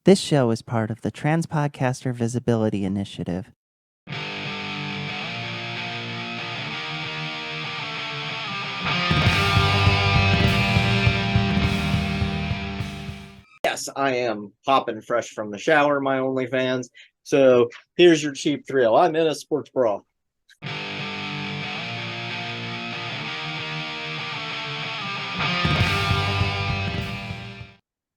This show is part of the Transpodcaster Visibility Initiative. Yes, I am popping fresh from the shower, my OnlyFans. So here's your cheap thrill. I'm in a sports bra.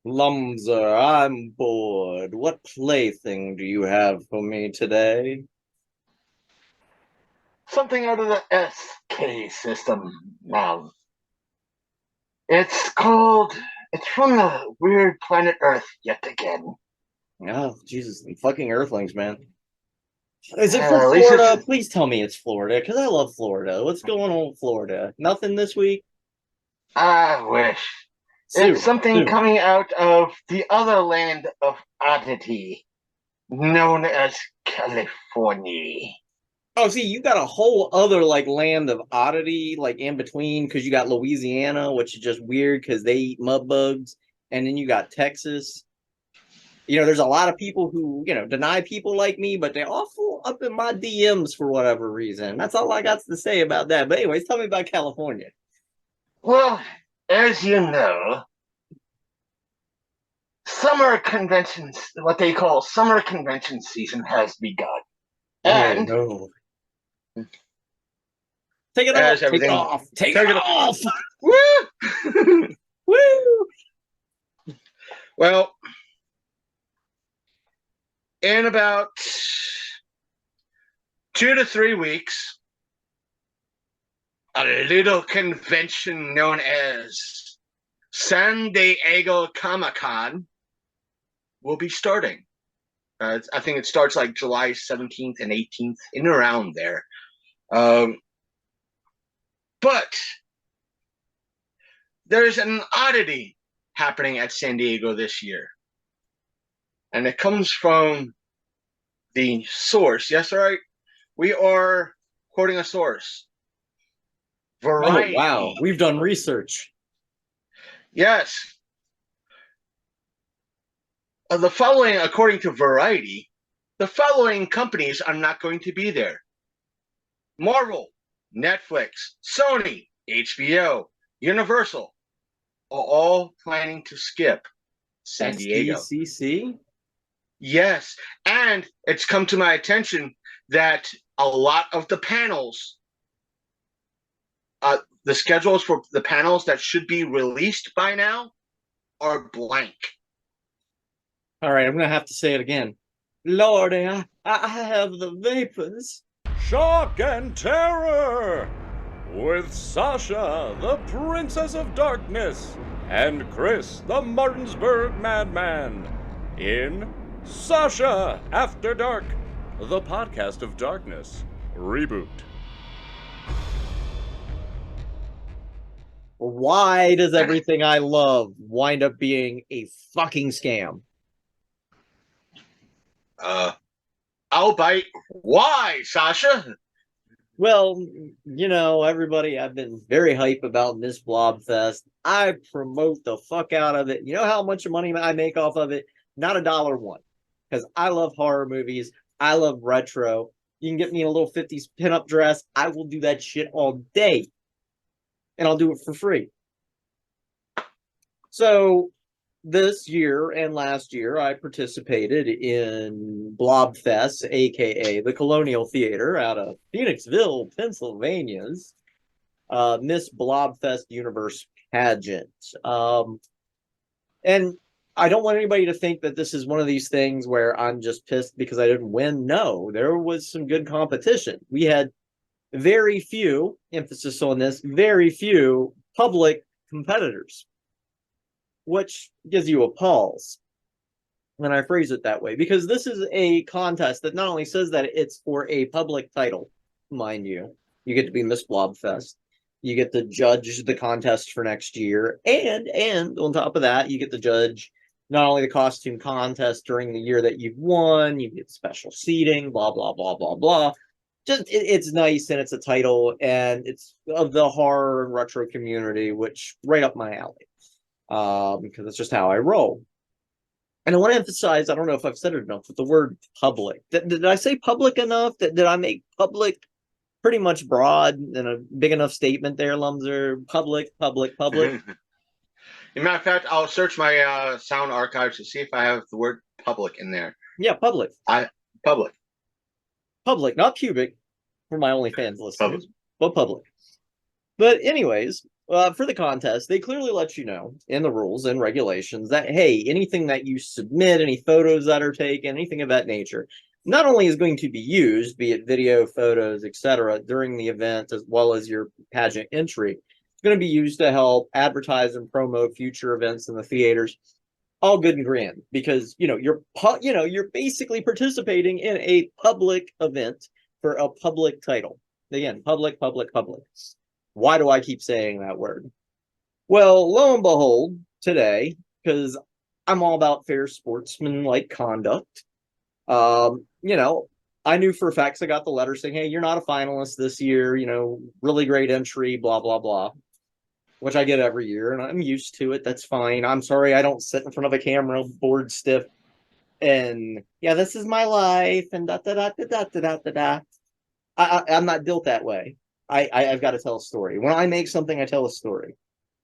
Lumser, I'm bored. What plaything do you have for me today? Something out of the SK system now. It's from the weird planet Earth yet again. Oh, Jesus, fucking Earthlings, man. Is it At from least Florida? Please tell me it's Florida, because I love Florida. What's going on with Florida? Nothing this week? I wish. It's something coming out of the other land of oddity, known as California. Oh, see, you got a whole other land of oddity in between, because you got Louisiana, which is just weird because they eat mud bugs, and then you got Texas. There's a lot of people who deny people like me, but they're awful up in my DMs for whatever reason. That's all I got to say about that. But anyways, tell me about California. Well, as you know, summer conventions, what they call summer convention season, has begun. And no. Take it off. Take it off. Take it off. Woo! Woo! Well, in about 2 to 3 weeks, a little convention known as San Diego Comic-Con will be starting. I think it starts July 17th and 18th, in and around there. But there's an oddity happening at San Diego this year. And it comes from the source. Yes, all right. We are quoting a source. Variety. Oh, wow. We've done research. Yes. The following, according to Variety, the following companies are not going to be there: Marvel, Netflix, Sony, HBO, Universal are all planning to skip San Diego. SDCC? Yes, and it's come to my attention that a lot of the panels, the schedules for the panels that should be released by now, are blank. All right, I'm going to have to say it again. Lordy, I have the vapors. Shock and terror with Sasha, the Princess of Darkness, and Chris, the Martinsburg Madman, in Sasha After Dark, the podcast of darkness, REBOOT. Why does everything I love wind up being a fucking scam? I'll bite. Why, Sasha? Well, everybody, I've been very hype about Miss Blobfest. I promote the fuck out of it. You know how much money I make off of it? Not $1. Because I love horror movies. I love retro. You can get me in a little 50s pinup dress. I will do that shit all day. And I'll do it for free. So this year and last year, I participated in Blobfest, a.k.a. the Colonial Theater out of Phoenixville, Pennsylvania's Miss Blobfest Universe Pageant. And I don't want anybody to think that this is one of these things where I'm just pissed because I didn't win. No, there was some good competition. We had very few, emphasis on this, very few public competitors, which gives you a pause when I phrase it that way, because this is a contest that not only says that it's for a public title, mind you, you get to be Miss Blobfest, you get to judge the contest for next year, and on top of that, you get to judge not only the costume contest during the year that you've won, you get special seating, blah, blah, blah, blah, blah. Just, it's nice, and it's a title, and it's of the horror and retro community, which right up my alley. Because that's just how I roll. And I want to emphasize, I don't know if I've said it enough, but the word public. Did I say public enough? Did I make public pretty much broad and a big enough statement there, Lumser? Public. As a matter of fact, I'll search my sound archives to see if I have the word public in there. Yeah, public. Public. Public, not pubic, for my OnlyFans listeners, but public. But anyways, for the contest, they clearly let you know in the rules and regulations that, hey, anything that you submit, any photos that are taken, anything of that nature, not only is going to be used, be it video, photos, etc., during the event, as well as your pageant entry, it's going to be used to help advertise and promote future events in the theaters. All good and grand, because you're basically participating in a public event for a public title. Again, public. Why do I keep saying that word? Well, lo and behold, today, because I'm all about fair sportsman-like conduct, I knew for a fact, I got the letter saying, hey, you're not a finalist this year, really great entry, blah, blah, blah, which I get every year, and I'm used to it. That's fine. I'm sorry I don't sit in front of a camera bored stiff and, yeah, this is my life, and da-da-da-da-da-da-da-da. I'm not built that way. I've got to tell a story. When I make something, I tell a story.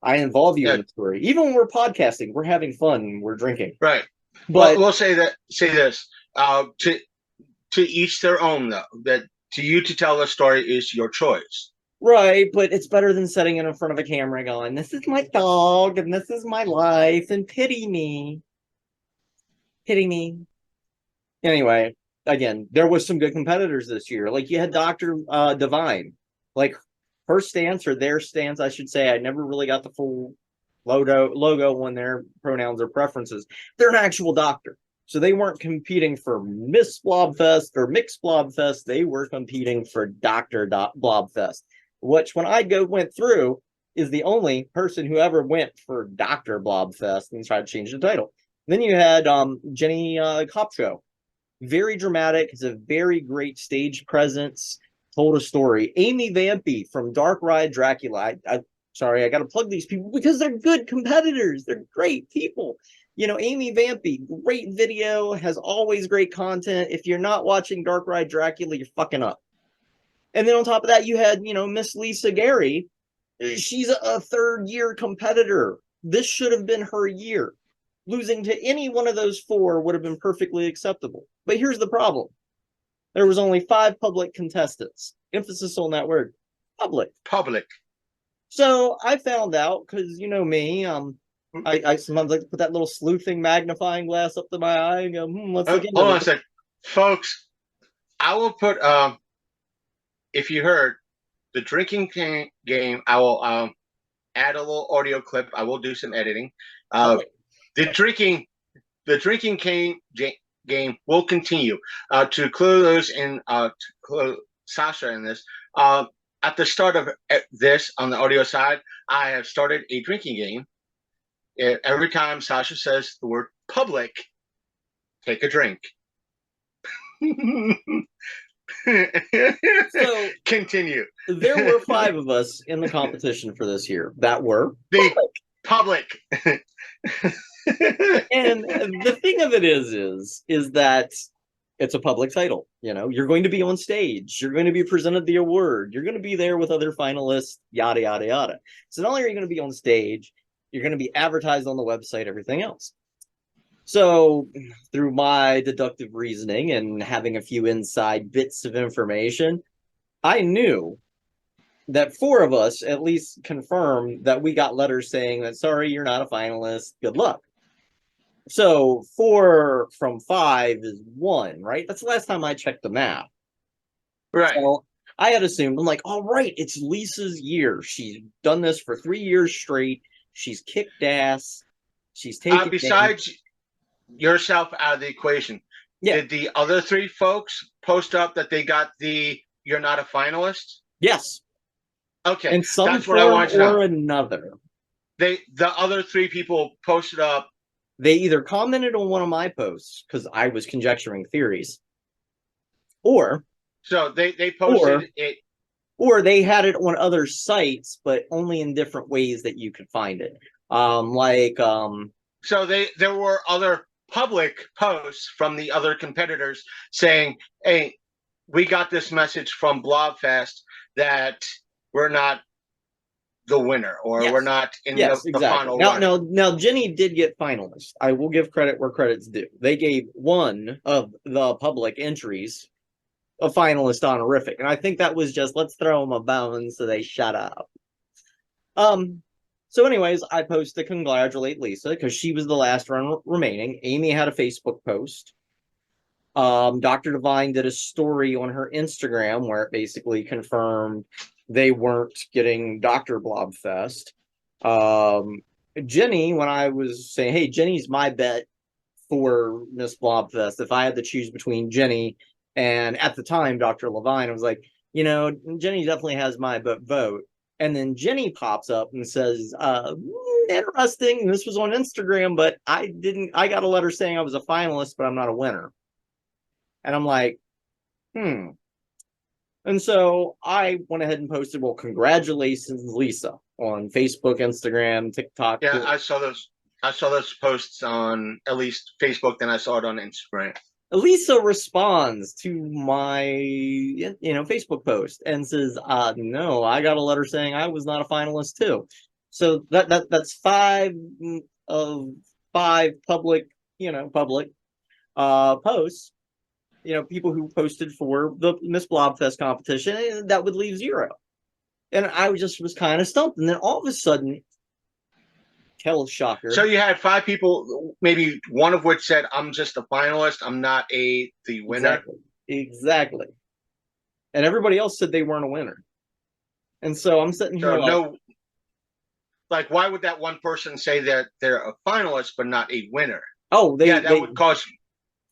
I involve you in the story. Even when we're podcasting, we're having fun, we're drinking. Right. But we'll say this. To each their own, though. That to you to tell the story is your choice. Right, but it's better than sitting in front of a camera going, this is my dog, and this is my life, and pity me. Pity me. Anyway, again, there was some good competitors this year. Like, you had Dr. Divine. Like, her stance, or their stance, I should say, I never really got the full logo when their pronouns or preferences. They're an actual doctor. So they weren't competing for Miss Blobfest or Mixed Blobfest. They were competing for Dr. Blobfest, which when I went through is the only person who ever went for Dr. Blobfest and tried to change the title. Then you had Jenny Kopcho. Very dramatic. Has a very great stage presence. Told a story. Amy Vampy from Dark Ride Dracula. Sorry, I got to plug these people because they're good competitors. They're great people. Amy Vampy, great video, has always great content. If you're not watching Dark Ride Dracula, you're fucking up. And then on top of that, you had, Miss Lisa Gary. She's a third-year competitor. This should have been her year. Losing to any one of those four would have been perfectly acceptable. But here's the problem. There was only 5 public contestants. Emphasis on that word. Public. So I found out, because you know me, I sometimes like to put that little sleuthing magnifying glass up to my eye and go, let's look into Hold on a sec. Folks, I will put, if you heard, the drinking game, I will add a little audio clip. I will do some editing. The drinking game will continue. To clue those in, to clue Sasha in this, at the start of this, on the audio side, I have started a drinking game. Every time Sasha says the word public, take a drink. So continue. There were 5 of us in the competition for this year that were the public. And the thing of it is that it's a public title. You're going to be on stage. You're going to be presented the award. You're going to be there with other finalists, yada, yada, yada. So not only are you going to be on stage, you're going to be advertised on the website, everything else. So through my deductive reasoning and having a few inside bits of information, I knew that 4 of us at least confirmed that we got letters saying that, sorry, you're not a finalist. Good luck. So 4 from 5 is 1, right? That's the last time I checked the math. Right. So I had assumed, I'm like, all right, it's Lisa's year. She's done this for 3 years straight. She's kicked ass. She's taken. Besides yourself out of the equation, did the other 3 folks post up that they got the "You're not a finalist"? Yes. Okay, and some that's what I want to know. Or another. The other 3 people posted up. They either commented on one of my posts because I was conjecturing theories, or so they posted it. Or they had it on other sites, but only in different ways that you could find it. So there were other public posts from the other competitors saying, hey, we got this message from Blobfest that we're not the winner, or Yes. we're not in Yes, the exactly. final Now, Jenny did get finalists. I will give credit where credit's due. They gave one of the public entries a finalist honorific, and I think that was just, let's throw them a bone so they shut up. So anyways, I posted to congratulate Lisa because she was the last one remaining. Amy had a Facebook post. Dr. Divine did a story on her Instagram where it basically confirmed they weren't getting Dr. Blobfest. Jenny, when I was saying, hey, Jenny's my bet for Miss Blobfest, if I had to choose between Jenny and, at the time, Dr. Levine, I was like, Jenny definitely has my vote. And then Jenny pops up and says, interesting, this was on Instagram, but I got a letter saying I was a finalist, but I'm not a winner. And I'm like, And so I went ahead and posted, well, congratulations, Lisa, on Facebook, Instagram, TikTok. Yeah, I saw those posts on at least Facebook, then I saw it on Instagram. Lisa responds to my Facebook post and says, no, I got a letter saying I was not a finalist too. So that's 5 of 5 public posts. People who posted for the Miss Blobfest competition, that would leave 0. And I was kind of stumped. And then all of a sudden, hell, shocker. So you had 5 people, maybe one of which said, I'm just a finalist, I'm not the winner. Exactly. And everybody else said they weren't a winner. And so I'm sitting here why would that one person say that they're a finalist but not a winner? Oh, that would cause you.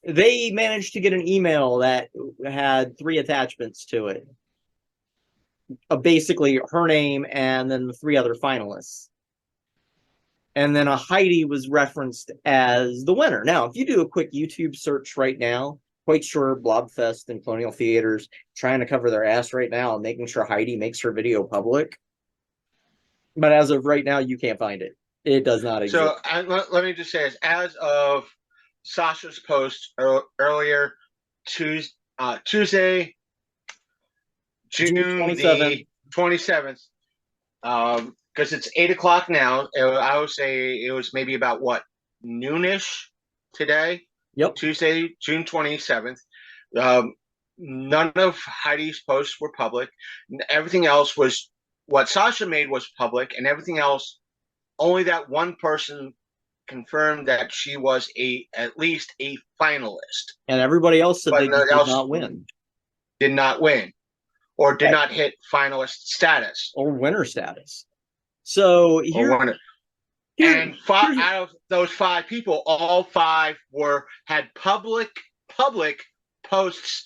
They managed to get an email that had 3 attachments to it. Basically, her name and then the 3 other finalists. And then a Heidi was referenced as the winner. Now, if you do a quick YouTube search right now, quite sure Blobfest and Colonial Theaters trying to cover their ass right now and making sure Heidi makes her video public. But as of right now, you can't find it. It does not exist. So let me just say this. As of Sasha's post earlier, Tuesday, June 27th, because it's 8 o'clock now. I would say it was maybe about noonish today. Yep. Tuesday, June 27th. None of Heidi's posts were public. Everything else was what Sasha made was public, and everything else, only that one person confirmed that she was at least a finalist. And everybody else said they did not win. Did not win. Or did not hit finalist status. Or winner status. So and 5 out of those 5 people, all 5 had public posts,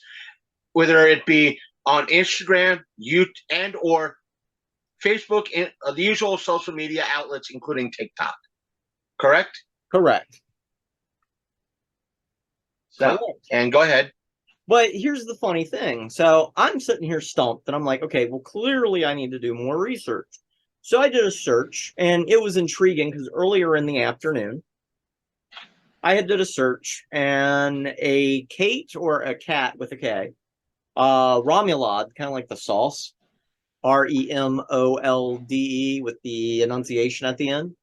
whether it be on Instagram, YouTube, and or Facebook, and the usual social media outlets, including TikTok. Correct? Correct. And go ahead. But here's the funny thing. So I'm sitting here stumped, and I'm like, okay, well, clearly I need to do more research. So I did a search, and it was intriguing because earlier in the afternoon, I had did a search, and a Kate, or a cat with a K, Romulad, kind of like the sauce, REMOLDE with the enunciation at the end,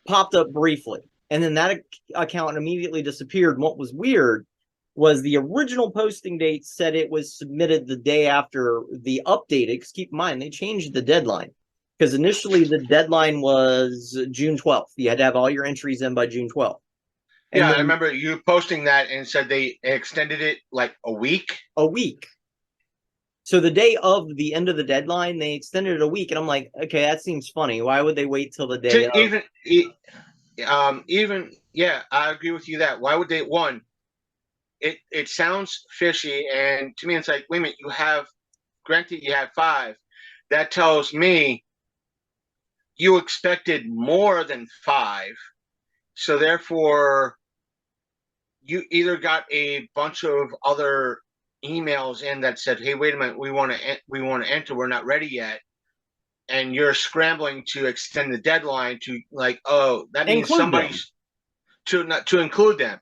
popped up briefly. And then that account immediately disappeared. And what was weird was the original posting date said it was submitted the day after the updated, because keep in mind, they changed the deadline. Because initially the deadline was June 12th. You had to have all your entries in by June 12th. And I remember you posting that and said they extended it like a week. A week. So the day of the end of the deadline, they extended it a week. And I'm like, okay, that seems funny. Why would they wait till the day of? I agree with you that. Why would they, it sounds fishy, and to me it's like, wait a minute, you have 5. That tells me you expected more than 5. So therefore you either got a bunch of other emails in that said, hey, wait a minute, we want to enter, we're not ready yet. And you're scrambling to extend the deadline to that means to include them.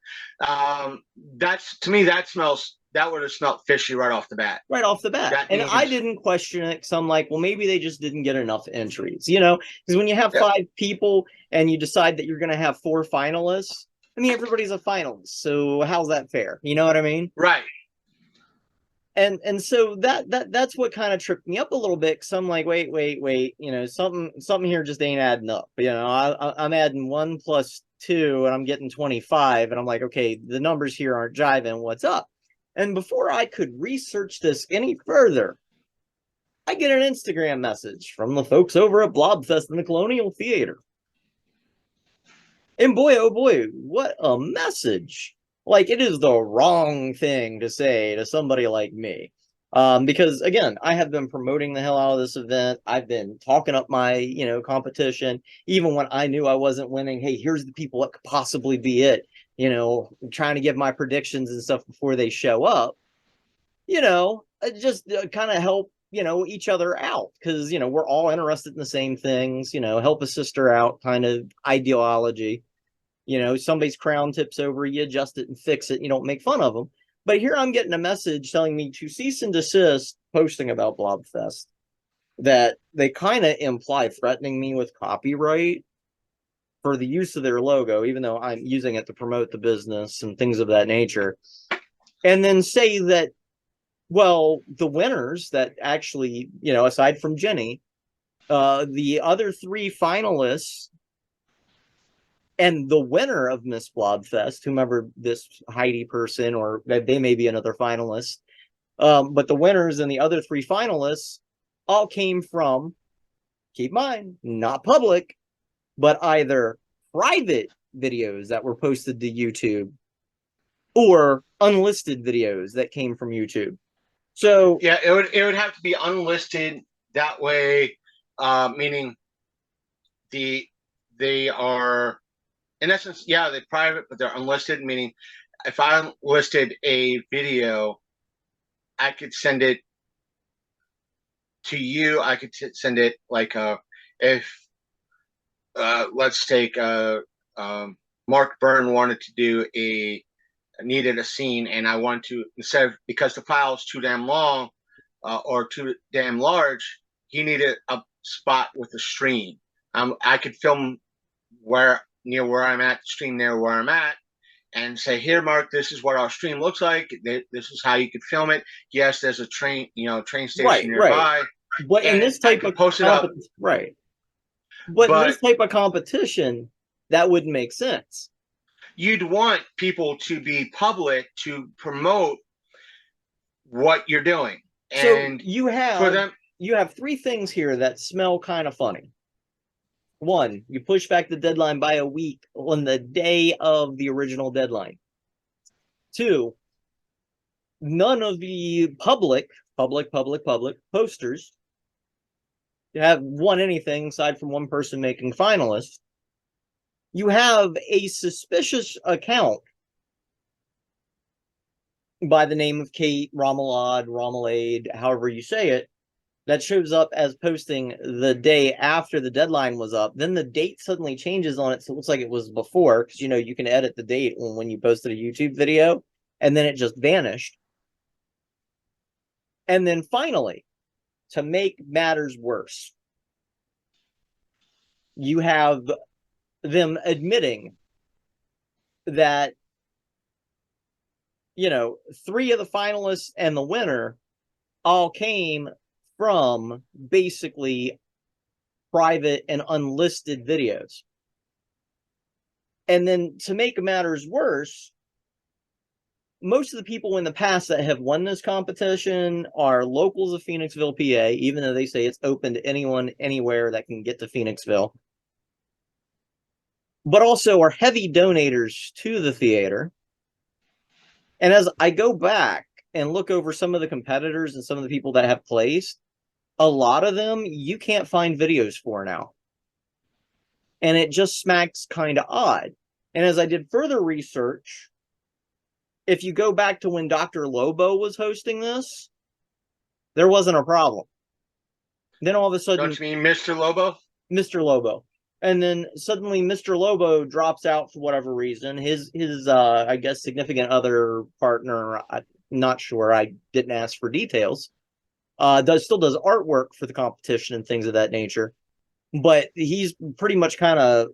That's, to me, that would have smelled fishy right off the bat. Right off the bat. And I didn't question it, because I'm like, well, maybe they just didn't get enough entries, because when you have 5 people and you decide that you're going to have 4 finalists, I mean, everybody's a finalist, so how's that fair? You know what I mean? Right. And so that's what kind of tripped me up a little bit, because I'm like, wait, something here just ain't adding up. I'm adding 1 plus 2 and I'm getting 25, and I'm like, okay, the numbers here aren't jiving. What's up? And before I could research this any further, I get an Instagram message from the folks over at Blobfest in the Colonial Theater. And boy, oh boy, what a message. Like, it is the wrong thing to say to somebody like me. Because, again, I have been promoting the hell out of this event. I've been talking up my, competition. Even when I knew I wasn't winning, hey, here's the people that could possibly be it. Trying to give my predictions and stuff before they show up. Just kind of help, each other out. Because, we're all interested in the same things. Help a sister out kind of ideology. Somebody's crown tips over, you adjust it and fix it. You don't make fun of them. But here I'm getting a message telling me to cease and desist posting about Blobfest. That they kind of imply threatening me with copyright for the use of their logo, even though I'm using it to promote the business and things of that nature. And then say that, well, the winners that actually, aside from Jenny, the other 3 finalists, and the winner of Miss Blobfest, whomever this Heidi person, or they may be another finalist, but the winners and the other 3 finalists all came from, keep in mind, not public, but either private videos that were posted to YouTube or unlisted videos that came from YouTube. So yeah, it would have to be unlisted. That way, meaning they are, in essence, yeah, they're private, but they're unlisted, meaning if I listed a video, I could send it to you. I could send it like if let's take Mark Byrne needed a scene, and I want to, instead of, because the file is too damn long or too damn large, he needed a spot with a stream. I could film near where I'm at, stream there where I'm at, and say, here, Mark, this is what our stream looks like. This is how you could film it. Yes, there's a train station nearby. Right. But in this type of right. But in this type of competition, that wouldn't make sense. You'd want people to be public to promote what you're doing. And so you have 3 things here that smell kind of funny. 1, you push back the deadline by a week on the day of the original deadline. 2, none of the public posters have won anything aside from 1 person making finalists. You have a suspicious account by the name of Kate Romelade, however you say it, that shows up as posting the day after the deadline was up. Then the date suddenly changes on it, so it looks like it was before, because you can edit the date when you posted a YouTube video, and then it just vanished. And then finally, to make matters worse, you have them admitting that 3 of the finalists and the winner all came from basically private and unlisted videos. And then to make matters worse, most of the people in the past that have won this competition are locals of Phoenixville, PA, even though they say it's open to anyone, anywhere that can get to Phoenixville. But also are heavy donators to the theater. And as I go back and look over some of the competitors and some of the people that have placed, a lot of them you can't find videos for now. And it just smacks kind of odd. And as I did further research, if you go back to when Dr. Lobo was hosting this, there wasn't a problem. Then all of a sudden... Don't you mean Mr. Lobo? Mr. Lobo. And then suddenly Mr. Lobo drops out for whatever reason. His I guess significant other partner, I'm not sure, I didn't ask for details. Still does artwork for the competition and things of that nature. But he's pretty much kind of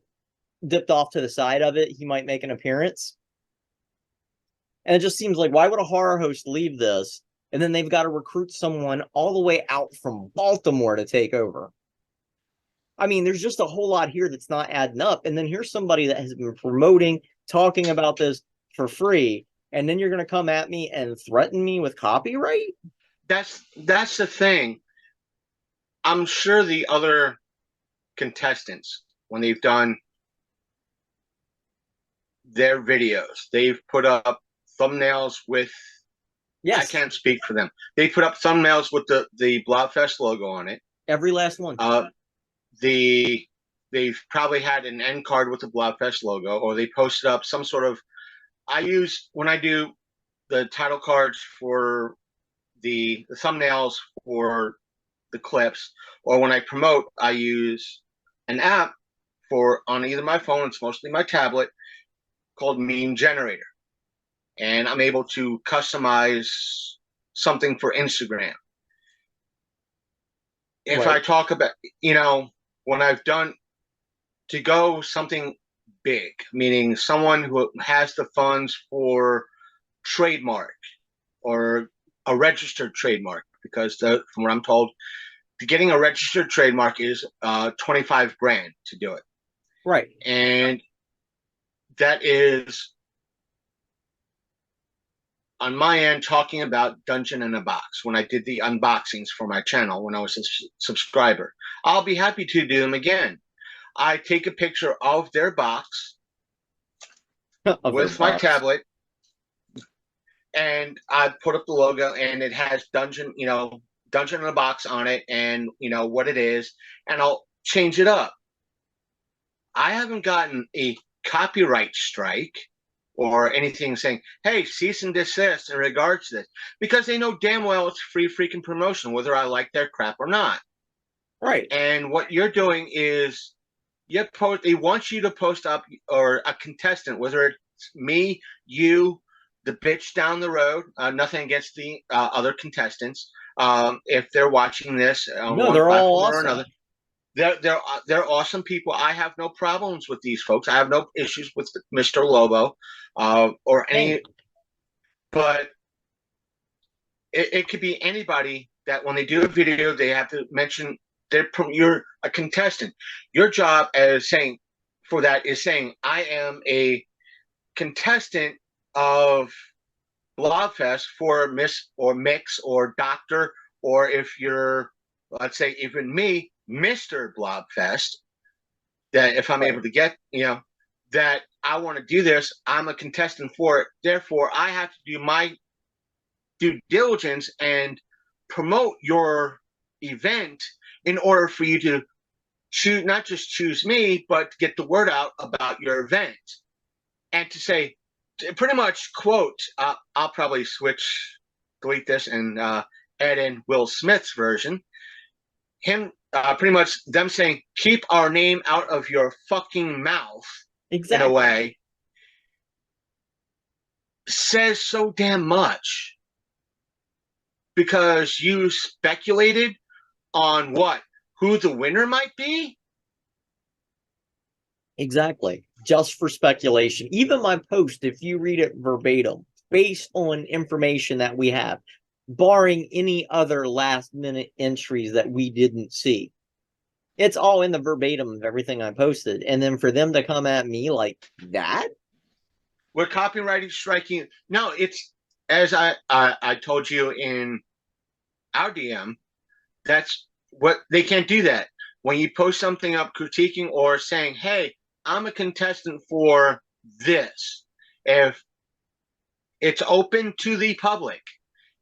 dipped off to the side of it. He might make an appearance. And it just seems like, why would a horror host leave this? And then they've got to recruit someone all the way out from Baltimore to take over. I mean, there's just a whole lot here that's not adding up. And then here's somebody that has been promoting, talking about this for free. And then you're going to come at me and threaten me with copyright? That's the thing. I'm sure the other contestants, when they've done their videos, they've put up thumbnails with, yes, I can't speak for them. They put up thumbnails with the Blobfest logo on it. Every last one. They've probably had an end card with the Blobfest logo, or they posted up some sort of, when I do the title cards for the thumbnails for the clips, or when I promote, I use an app on either my phone, it's mostly my tablet, called Meme Generator. And I'm able to customize something for Instagram. If right. I talk about, when I've done to go something big, meaning someone who has the funds for trademark or a registered trademark, because from what I'm told, getting a registered trademark is $25,000 to do it. Right. And that is, on my end, talking about Dungeon in a Box, when I did the unboxings for my channel when I was a subscriber. I'll be happy to do them again. I take a picture of their box with my tablet, and I put up the logo, and it has Dungeon in a Box on it, and what it is, and I'll change it up. I haven't gotten a copyright strike or anything saying, hey, cease and desist in regards to this, because they know damn well it's free freaking promotion, whether I like their crap or not. Right. And what you're doing is they want you to post up, or a contestant, whether it's me, you, the bitch down the road, nothing against the other contestants. If they're watching this on one they're all platform awesome. or another, they're awesome people. I have no problems with these folks. I have no issues with Mr. Lobo or any, but it could be anybody that when they do a video, they have to mention you're a contestant. Your job is saying I am a contestant of Blobfest for Miss or Mix or Doctor, or if you're, let's say, even me, Mr. Blobfest, that if I'm able to get, that I want to do this, I'm a contestant for it. Therefore, I have to do my due diligence and promote your event in order for you to not just choose me, but to get the word out about your event. And to say, pretty much quote, I'll probably delete this and add in Will Smith's version. Pretty much them saying, keep our name out of your fucking mouth, exactly. In a way, says so damn much. Because you speculated on who the winner might be? Exactly. Just for speculation. Even my post, if you read it verbatim, based on information that we have, barring any other last-minute entries that we didn't see, it's all in the verbatim of everything I posted. And then for them to come at me like that? We're copyright striking. No, it's, as I told you in our DM, that's what they can't do that. When you post something up critiquing or saying, hey, I'm a contestant for this, if it's open to the public,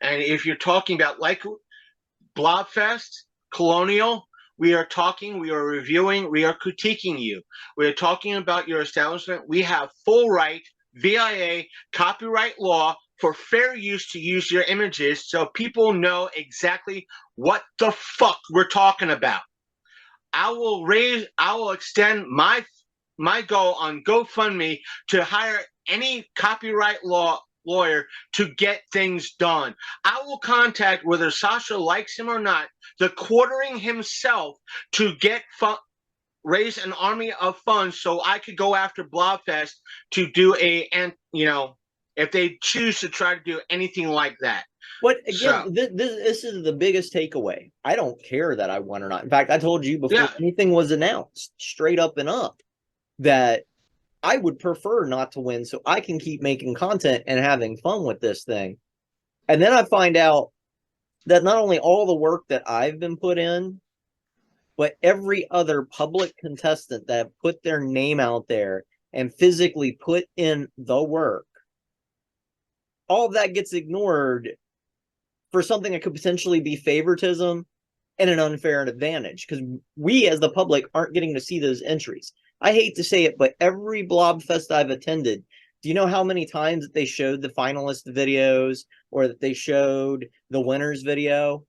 and if you're talking about like Blobfest, Colonial, we are reviewing, we are critiquing you. We are talking about your establishment. We have full right, VIA, copyright law, for fair use to use your images so people know exactly what the fuck we're talking about. I will extend my goal on GoFundMe to hire any copyright lawyer to get things done. I will contact, whether Sasha likes him or not, the quartering himself to raise an army of funds so I could go after Blobfest to do if they choose to try to do anything like that. But again, this is the biggest takeaway. I don't care that I won or not. In fact, I told you before anything was announced, straight up and up, that I would prefer not to win so I can keep making content and having fun with this thing. And then I find out that not only all the work that I've been put in, but every other public contestant that put their name out there and physically put in the work, all of that gets ignored for something that could potentially be favoritism and an unfair advantage, because we as the public aren't getting to see those entries. I hate to say it, but every Blobfest I've attended, do you know how many times that they showed the finalist videos or that they showed the winner's video?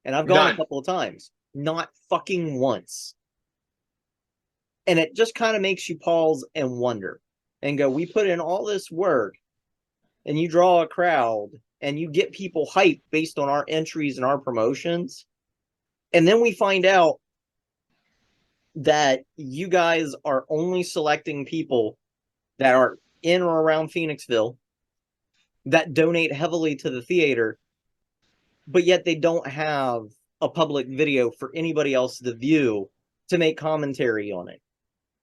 And I've gone a couple of times. Not fucking once. And it just kind of makes you pause and wonder and go, we put in all this work and you draw a crowd and you get people hyped based on our entries and our promotions. And then we find out that you guys are only selecting people that are in or around Phoenixville that donate heavily to the theater, but yet they don't have a public video for anybody else to view to make commentary on it.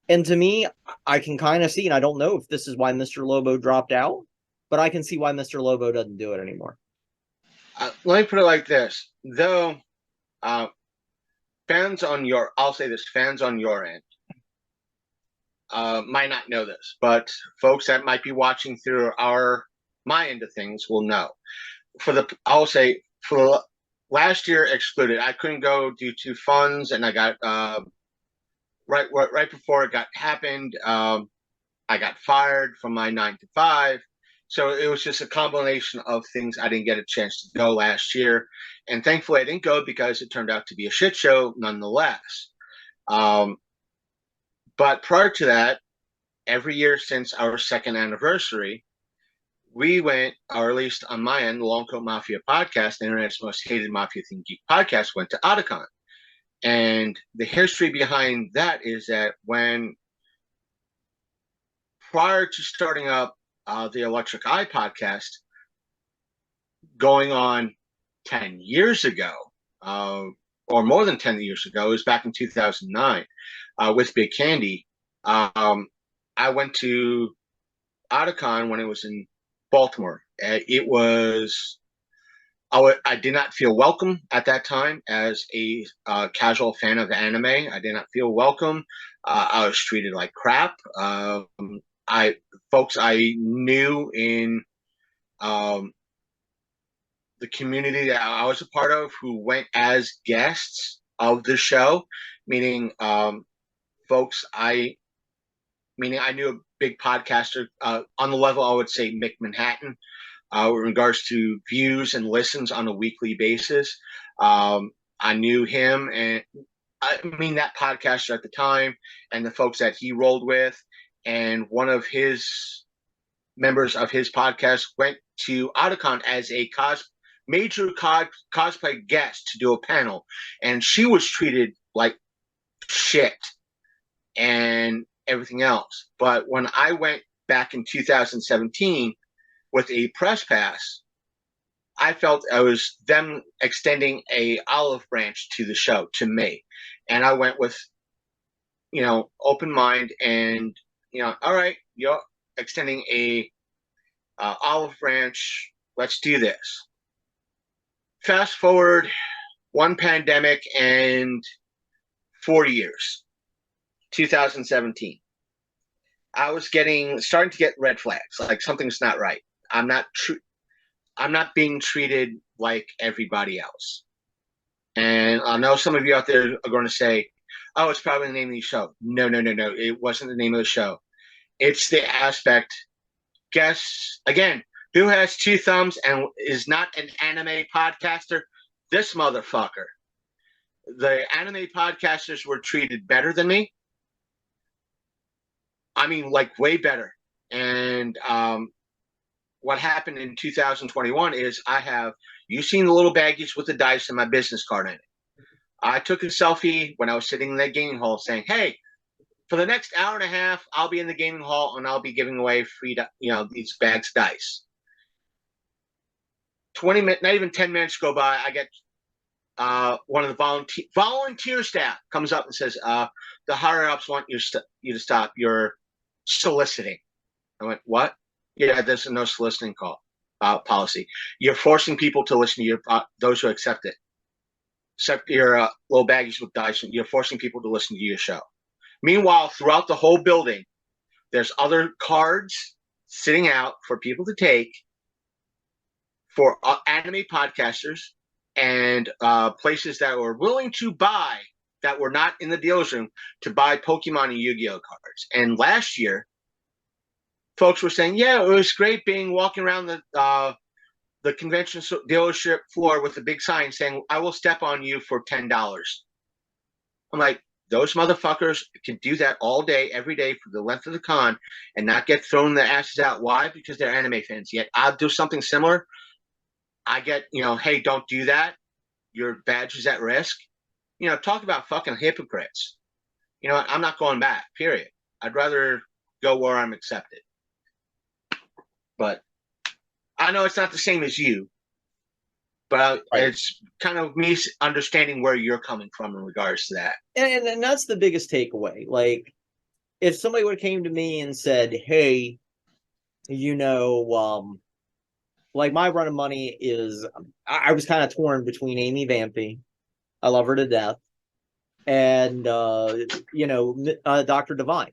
And to me, I can kind of see, and I don't know if this is why Mr. Lobo dropped out, but I can see why Mr. Lobo doesn't do it anymore. Let me put it like this. Though fans on your end might not know this, but folks that might be watching through my end of things will know. For last year excluded, I couldn't go due to funds, and I got right before it happened, I got fired from my 9 to 5. So it was just a combination of things. I didn't get a chance to go last year, and thankfully I didn't go because it turned out to be a shit show nonetheless. But prior to that, every year since our 2nd anniversary, we went, or at least on my end, the Long Coat Mafia Podcast, the internet's most hated mafia-themed geek podcast, went to Otakon. And the history behind that is that prior to starting up the Electric Eye podcast, going on 10 years ago, or more than 10 years ago, it was back in 2009, with Big Candy, I went to Otakon when it was in Baltimore. I did not feel welcome at that time as a casual fan of anime. I did not feel welcome. I was treated like crap. Folks I knew in the community that I was a part of who went as guests of the show, meaning folks I knew a big podcaster on the level, I would say Mick Manhattan, in regards to views and listens on a weekly basis. I knew him, and that podcaster at the time, and the folks that he rolled with, and one of his members of his podcast went to Otakon as a major cosplay guest to do a panel, and she was treated like shit and everything else. But when I went back in 2017 with a press pass, I felt I was them extending a olive branch to the show, to me. And I went with, open mind and, all right, you're extending a olive branch. Let's do this. Fast forward one pandemic and 4 years, 2017. I was starting to get red flags, like something's not right. I'm not being treated like everybody else. And I know some of you out there are going to say, oh, it's probably the name of the show. No. It wasn't the name of the show. It's the aspect. Guess, again, who has 2 thumbs and is not an anime podcaster? This motherfucker. the anime podcasters were treated better than me. I mean, like way better. And what happened in 2021 is you've seen the little baggies with the dice and my business card in it. I took a selfie when I was sitting in that gaming hall saying, hey, for the next hour and a half, I'll be in the gaming hall and I'll be giving away free, these bags of dice. 20 minutes, not even 10 minutes go by, I get one of the volunteer staff comes up and says, the higher ups want you to stop your soliciting. I went, what? Yeah, there's no soliciting policy. You're forcing people to listen to your those who accept it. Except your little baggies with dice, you're forcing people to listen to your show. Meanwhile, throughout the whole building, there's other cards sitting out for people to take for anime podcasters and places that were willing to buy, that were not in the dealer's room, to buy Pokemon and Yu-Gi-Oh cards. And last year, folks were saying, yeah, it was great walking around the convention dealership floor with a big sign saying, I will step on you for $10. I'm like, those motherfuckers can do that all day, every day for the length of the con and not get thrown their asses out. Why? Because they're anime fans. Yet I'll do something similar. I get, hey, don't do that. Your badge is at risk. Talk about fucking hypocrites. I'm not going back, period. I'd rather go where I'm accepted. But I know it's not the same as you, but right. It's kind of me understanding where you're coming from in regards to that. And that's the biggest takeaway. Like, if somebody would have came to me and said, hey, like my run of money is, I was kind of torn between Amy Vampy, I love her to death, and, Dr. Divine,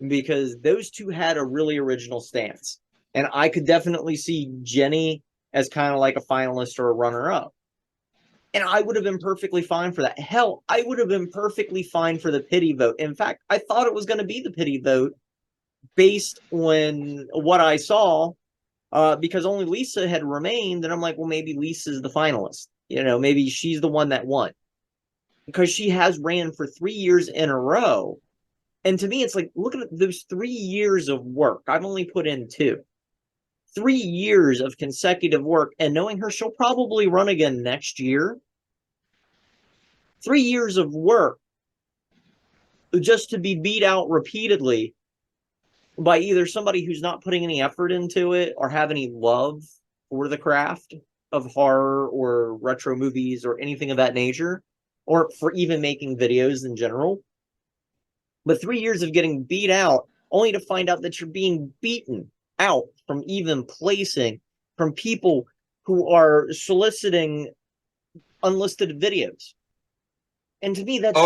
because those two had a really original stance. And I could definitely see Jenny as kind of like a finalist or a runner-up. And I would have been perfectly fine for that. Hell, I would have been perfectly fine for the pity vote. In fact, I thought it was going to be the pity vote based on what I saw, because only Lisa had remained. And I'm like, well, maybe Lisa's the finalist. Maybe she's the one that won. Because she has ran for 3 years in a row. And to me, it's like, look at those 3 years of work. I've only put in 2. 3 years of consecutive work, and knowing her, she'll probably run again next year. 3 years of work just to be beat out repeatedly by either somebody who's not putting any effort into it or have any love for the craft of horror or retro movies or anything of that nature, or for even making videos in general. But 3 years of getting beat out only to find out that you're being beaten out from even placing, from people who are soliciting unlisted videos. And to me, that's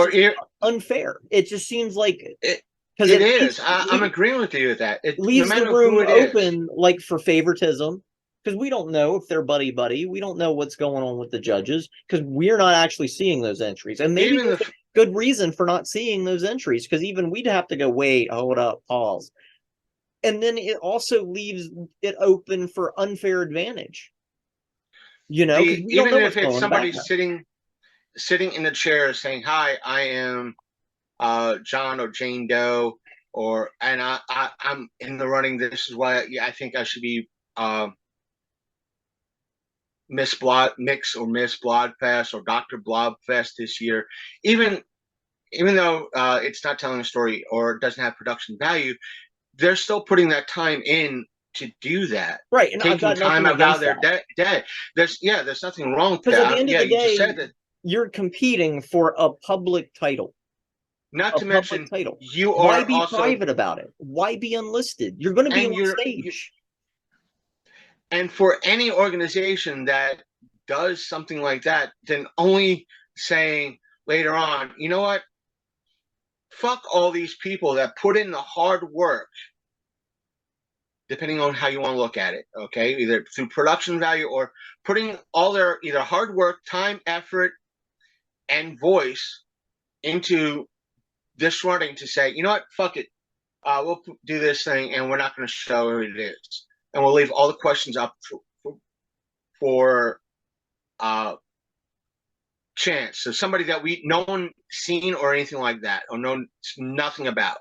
unfair. It just seems like it is. I'm agreeing with you with that. It leaves the room open like for favoritism, because we don't know if they're buddy. We don't know what's going on with the judges because we're not actually seeing those entries. And maybe there's a good reason for not seeing those entries, because even we'd have to go, wait, hold up, pause. And then it also leaves it open for unfair advantage. Even if it's somebody sitting in a chair saying, "Hi, I am John or Jane Doe," and I'm in the running. This is why I think I should be Miss Mix or Miss Blobfest or Dr. Blobfest this year. Even though it's not telling a story or doesn't have production value, they're still putting that time in to do that. Right. And taking time out of their day. There's nothing wrong with that. Because at the end of the day, you said that you're competing for a public title. Not to mention, title. Why be private about it? Why be unlisted? You're going to be on stage. And for any organization that does something like that, then only saying later on, you know what? Fuck all these people that put in the hard work, depending on how you want to look at it, okay? Either through production value or putting all their either hard work, time, effort, and voice into this running to say, you know what? Fuck it. We'll do this thing and we're not going to show who it is. And we'll leave all the questions up for chance. So somebody that no one seen or anything like that, or known nothing about.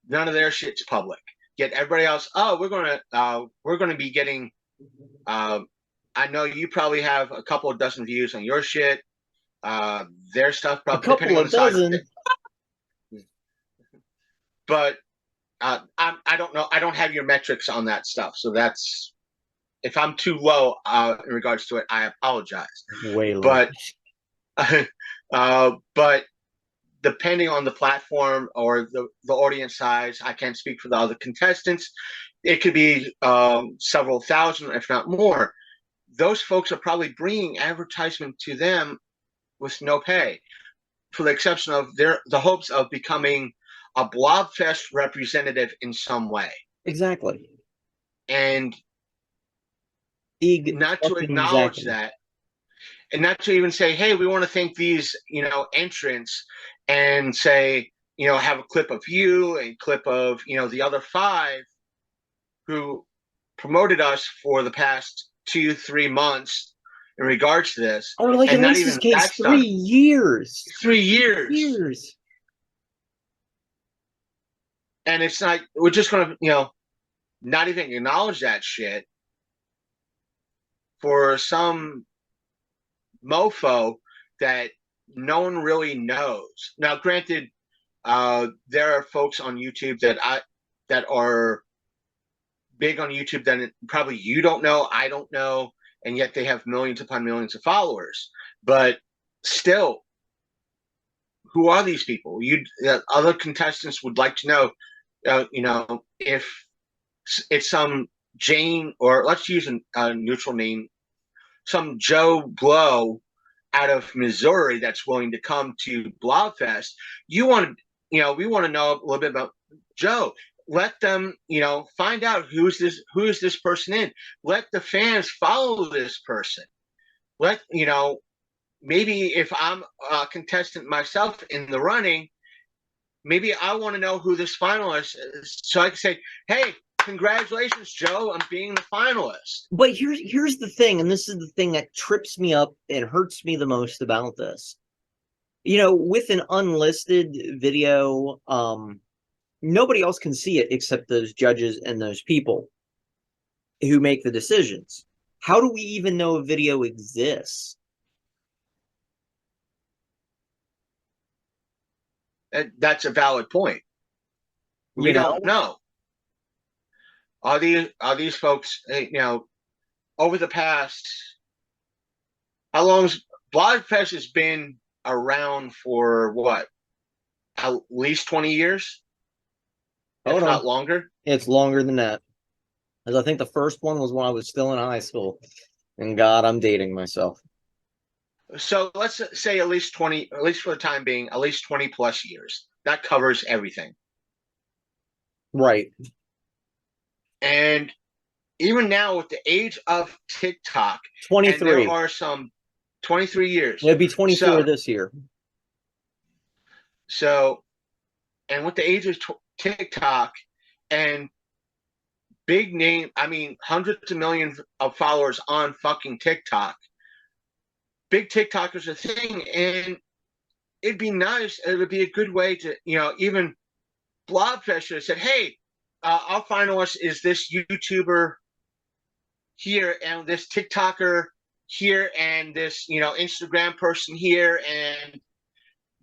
None of their shit's public. Yet everybody else, we're gonna be getting. I know you probably have a couple of dozen views on your shit. Their stuff probably a couple of dozen. But I don't know. I don't have your metrics on that stuff. So that's, if I'm too low in regards to it, I apologize. Way low. But depending on the platform or the audience size, I can't speak for the other contestants. It could be several thousand, if not more. Those folks are probably bringing advertisement to them with no pay, for the exception of the hopes of becoming a Blobfest representative in some way. Exactly. And not to acknowledge that, and not to even say, hey, we want to thank these, entrants, and say, have a clip of you, a clip of, the other 5 who promoted us for the past 2-3 months in regards to this. Or like in Lisa's case, 3 years. 3 years. And it's not, we're just going to, not even acknowledge that shit for some mofo that no one really knows. Now, granted, there are folks on YouTube that are big on YouTube that probably you don't know, I don't know, and yet they have millions upon millions of followers. But still, who are these people? Other contestants would like to know, if it's some Jane, or let's use a neutral name, some Joe Blow out of Missouri that's willing to come to Blobfest. We want to know a little bit about Joe. Let them, find out who is this person in. Let the fans follow this person. Maybe if I'm a contestant myself in the running, maybe I want to know who this finalist is, so I can say, hey, congratulations, Joe, on being the finalist. But here's the thing, and this is the thing that trips me up and hurts me the most about this. With an unlisted video, nobody else can see it except those judges and those people who make the decisions. How do we even know a video exists? That's a valid point. We don't know. Are these folks, over the past, how long Blobfest has been around for what? At least 20 years? If not longer? It's longer than that. Because I think the first one was when I was still in high school. And God, I'm dating myself. So let's say at least 20, at least for the time being, at least 20 plus years. That covers everything. Right. And even now with the age of TikTok, 23. and there are some 23 years. It'll be 24 this year. So, and with the age of TikTok and big name, hundreds of millions of followers on fucking TikTok, big TikTokers are a thing, and it'd be nice. It would be a good way to, even Blobfest should have said, hey, our finalist is this YouTuber here, and this TikToker here, and this, Instagram person here, and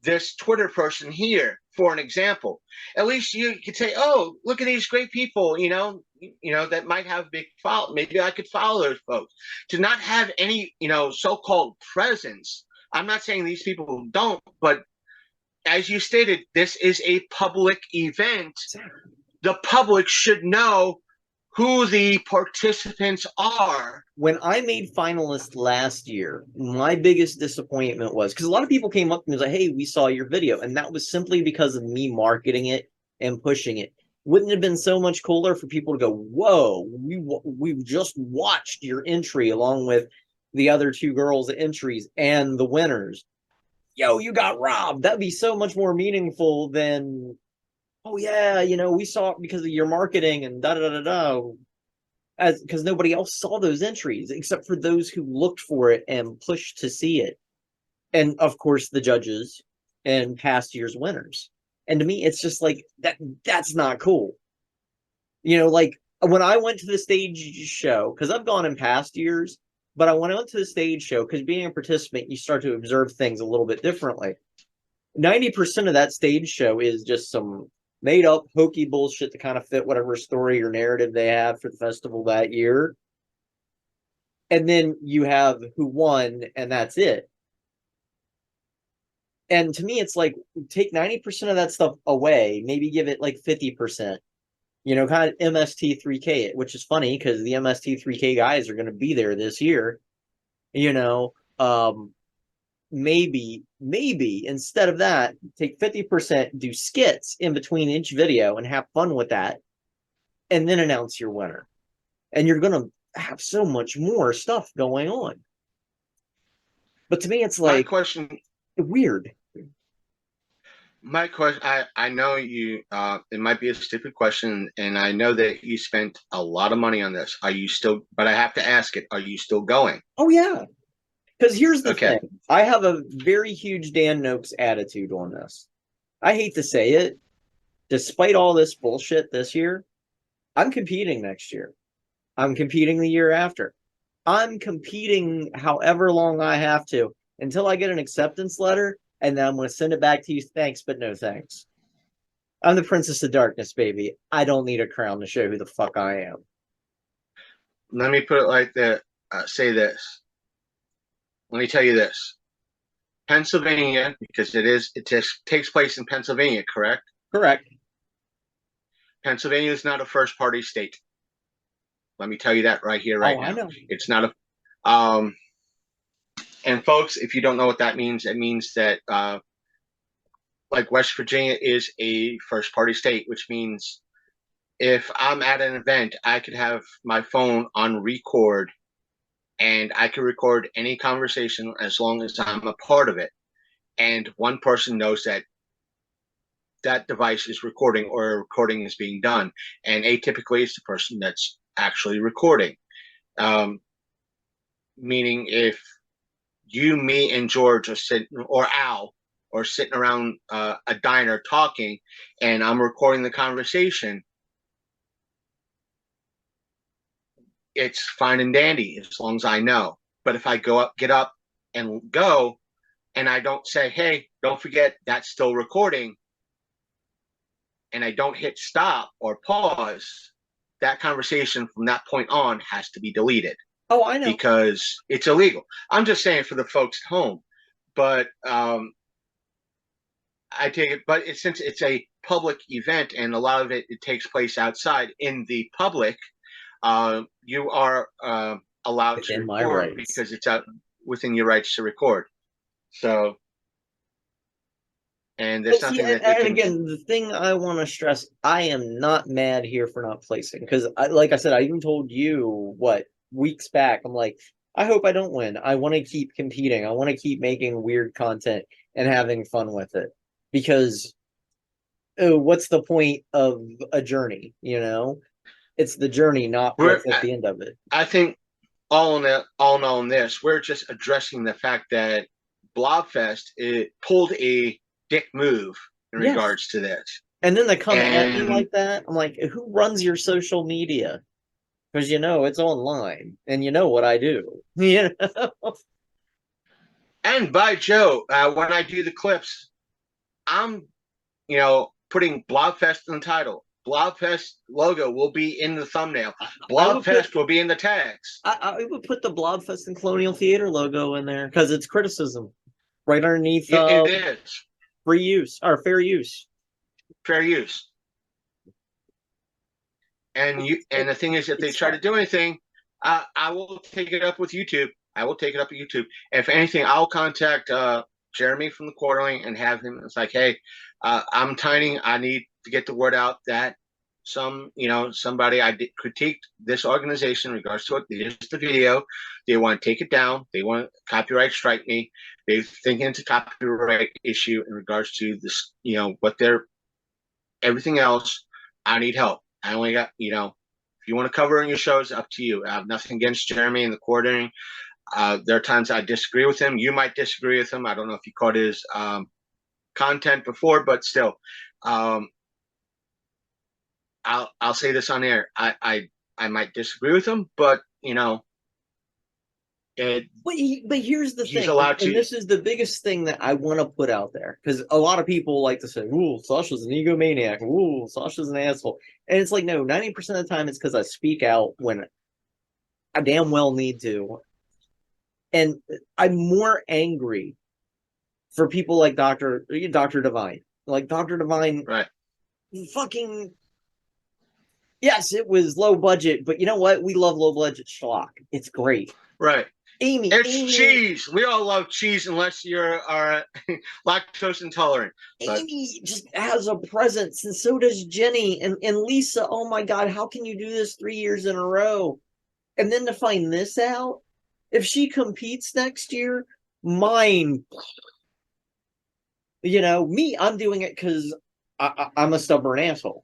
this Twitter person here, for an example. At least you could say, oh, look at these great people, that might have big follow. Maybe I could follow those folks. To not have any, so-called presence. I'm not saying these people don't, but as you stated, this is a public event. The public should know who the participants are. When I made finalist last year, my biggest disappointment was, because a lot of people came up to me and was like, hey, we saw your video. And that was simply because of me marketing it and pushing it. Wouldn't it have been so much cooler for people to go, whoa, we've just watched your entry along with the other 2 girls' entries and the winners. Yo, you got robbed. That'd be so much more meaningful than, oh yeah, we saw it because of your marketing and da-da-da-da-da. Because nobody else saw those entries except for those who looked for it and pushed to see it. and of course the judges and past year's winners. And to me, it's just like that's not cool. You know, like when I went to the stage show, because I've gone in past years, but when I went to the stage show, because being a participant, you start to observe things a little bit differently. 90% of that stage show is just some made up hokey bullshit to kind of fit whatever story or narrative they have for the festival that year. And then you have who won, and that's it. And to me, it's like, take 90% of that stuff away, maybe give it like 50%, you know, kind of MST3K it, which is funny because the MST3K guys are going to be there this year, you know. Maybe instead of that, take 50%, do skits in between each video and have fun with that, and then announce your winner. And you're going to have so much more stuff going on. But to me, it's like, my question, weird. My question, I know you, it might be a stupid question, and I know that you spent a lot of money on this. Are you still, but I have to ask it, are you still going? Oh, yeah. Because here's the thing. I have a very huge Dan Noakes attitude on this. I hate to say it. Despite all this bullshit this year, I'm competing next year. I'm competing the year after. I'm competing however long I have to until I get an acceptance letter, and then I'm going to send it back to you. Thanks, but no thanks. I'm the Princess of Darkness, baby. I don't need a crown to show who the fuck I am. Let me put it like that. Say this. Let me tell you this. Pennsylvania, because it takes place in Pennsylvania, correct? Correct. Pennsylvania is not a first party state. Let me tell you that right here, right now. I know. It's not a and folks, if you don't know what that means, it means that like West Virginia is a first party state, which means if I'm at an event, I could have my phone on record and I can record any conversation as long as I'm a part of it. And one person knows that that device is recording or a recording is being done. And atypically, it's the person that's actually recording. Meaning if you, me, and George are sitting, or Al, or sitting around a diner talking, and I'm recording the conversation, it's fine and dandy as long as I know. But if I get up and go, and I don't say, hey, don't forget that's still recording, and I don't hit stop or pause, that conversation from that point on has to be deleted. Oh, I know. Because it's illegal. I'm just saying for the folks at home. But I take it, but since it's a public event and a lot of it takes place outside in the public, you are allowed to record because it's out within your rights to record. So, and there's something that and again, the thing I want to stress, I am not mad here for not placing, because like I said, I even told you weeks back, I'm like, I hope I don't win. I want to keep competing. I want to keep making weird content and having fun with it, because what's the point of a journey? You know, it's the journey, not what's at the end of it. I think all in all in this, we're just addressing the fact that Blobfest pulled a dick move in regards to this. And then they come at me like that. I'm like, who runs your social media? Because you know it's online, and you know what I do. You know? And by Joe, when I do the clips, I'm, putting Blobfest in the title. Blobfest logo will be in the thumbnail. Blobfest will be in the tags. I would put the Blobfest and Colonial Theater logo in there because it's criticism right underneath. It is free use or fair use. Fair use. And the thing is, if they try to do anything, I will take it up with YouTube. If anything, I'll contact Jeremy from the Quarterly and have him. It's like, hey, I'm tiny. I need to get the word out that somebody critiqued this organization in regards to it. Here's the video. They want to take it down. They want to copyright strike me. They think it's a copyright issue in regards to this, what they're everything else. I need help. I only got, if you want to cover in your shows, up to you. I have nothing against Jeremy and the Quartering. There are times I disagree with him. You might disagree with him. I don't know if you caught his content before, but still, I'll say this on air. I might disagree with him, but But here's the he's thing, allowed to. and this is the biggest thing that I want to put out there, because a lot of people like to say, "Ooh, Sasha's an egomaniac. Ooh, Sasha's an asshole," and it's like, no, 90% of the time it's because I speak out when I damn well need to, and I'm more angry for people like Dr. Divine, Right. fucking. Yes, it was low budget, but you know what? We love low budget schlock. It's great. Right. Amy, cheese. We all love cheese unless you're lactose intolerant. But Amy just has a presence, and so does Jenny and Lisa. Oh my God, how can you do this 3 years in a row? And then to find this out, if she competes next year, mine. Me, I'm doing it because I'm a stubborn asshole.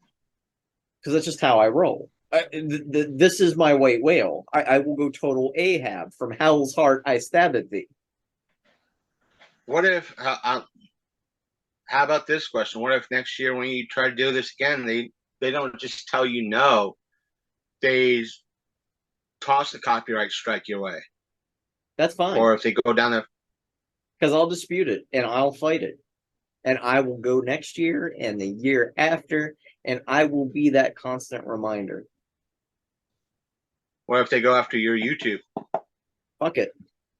Because that's just how I roll. This is my white whale. I will go total Ahab. From hell's heart I stab at thee. What if, how about this question? What if next year when you try to do this again, they don't just tell you no, they toss the copyright strike your way? That's fine. Or if they go down the... Because I'll dispute it, and I'll fight it. And I will go next year and the year after, and I will be that constant reminder. What if they go after your YouTube? Fuck it.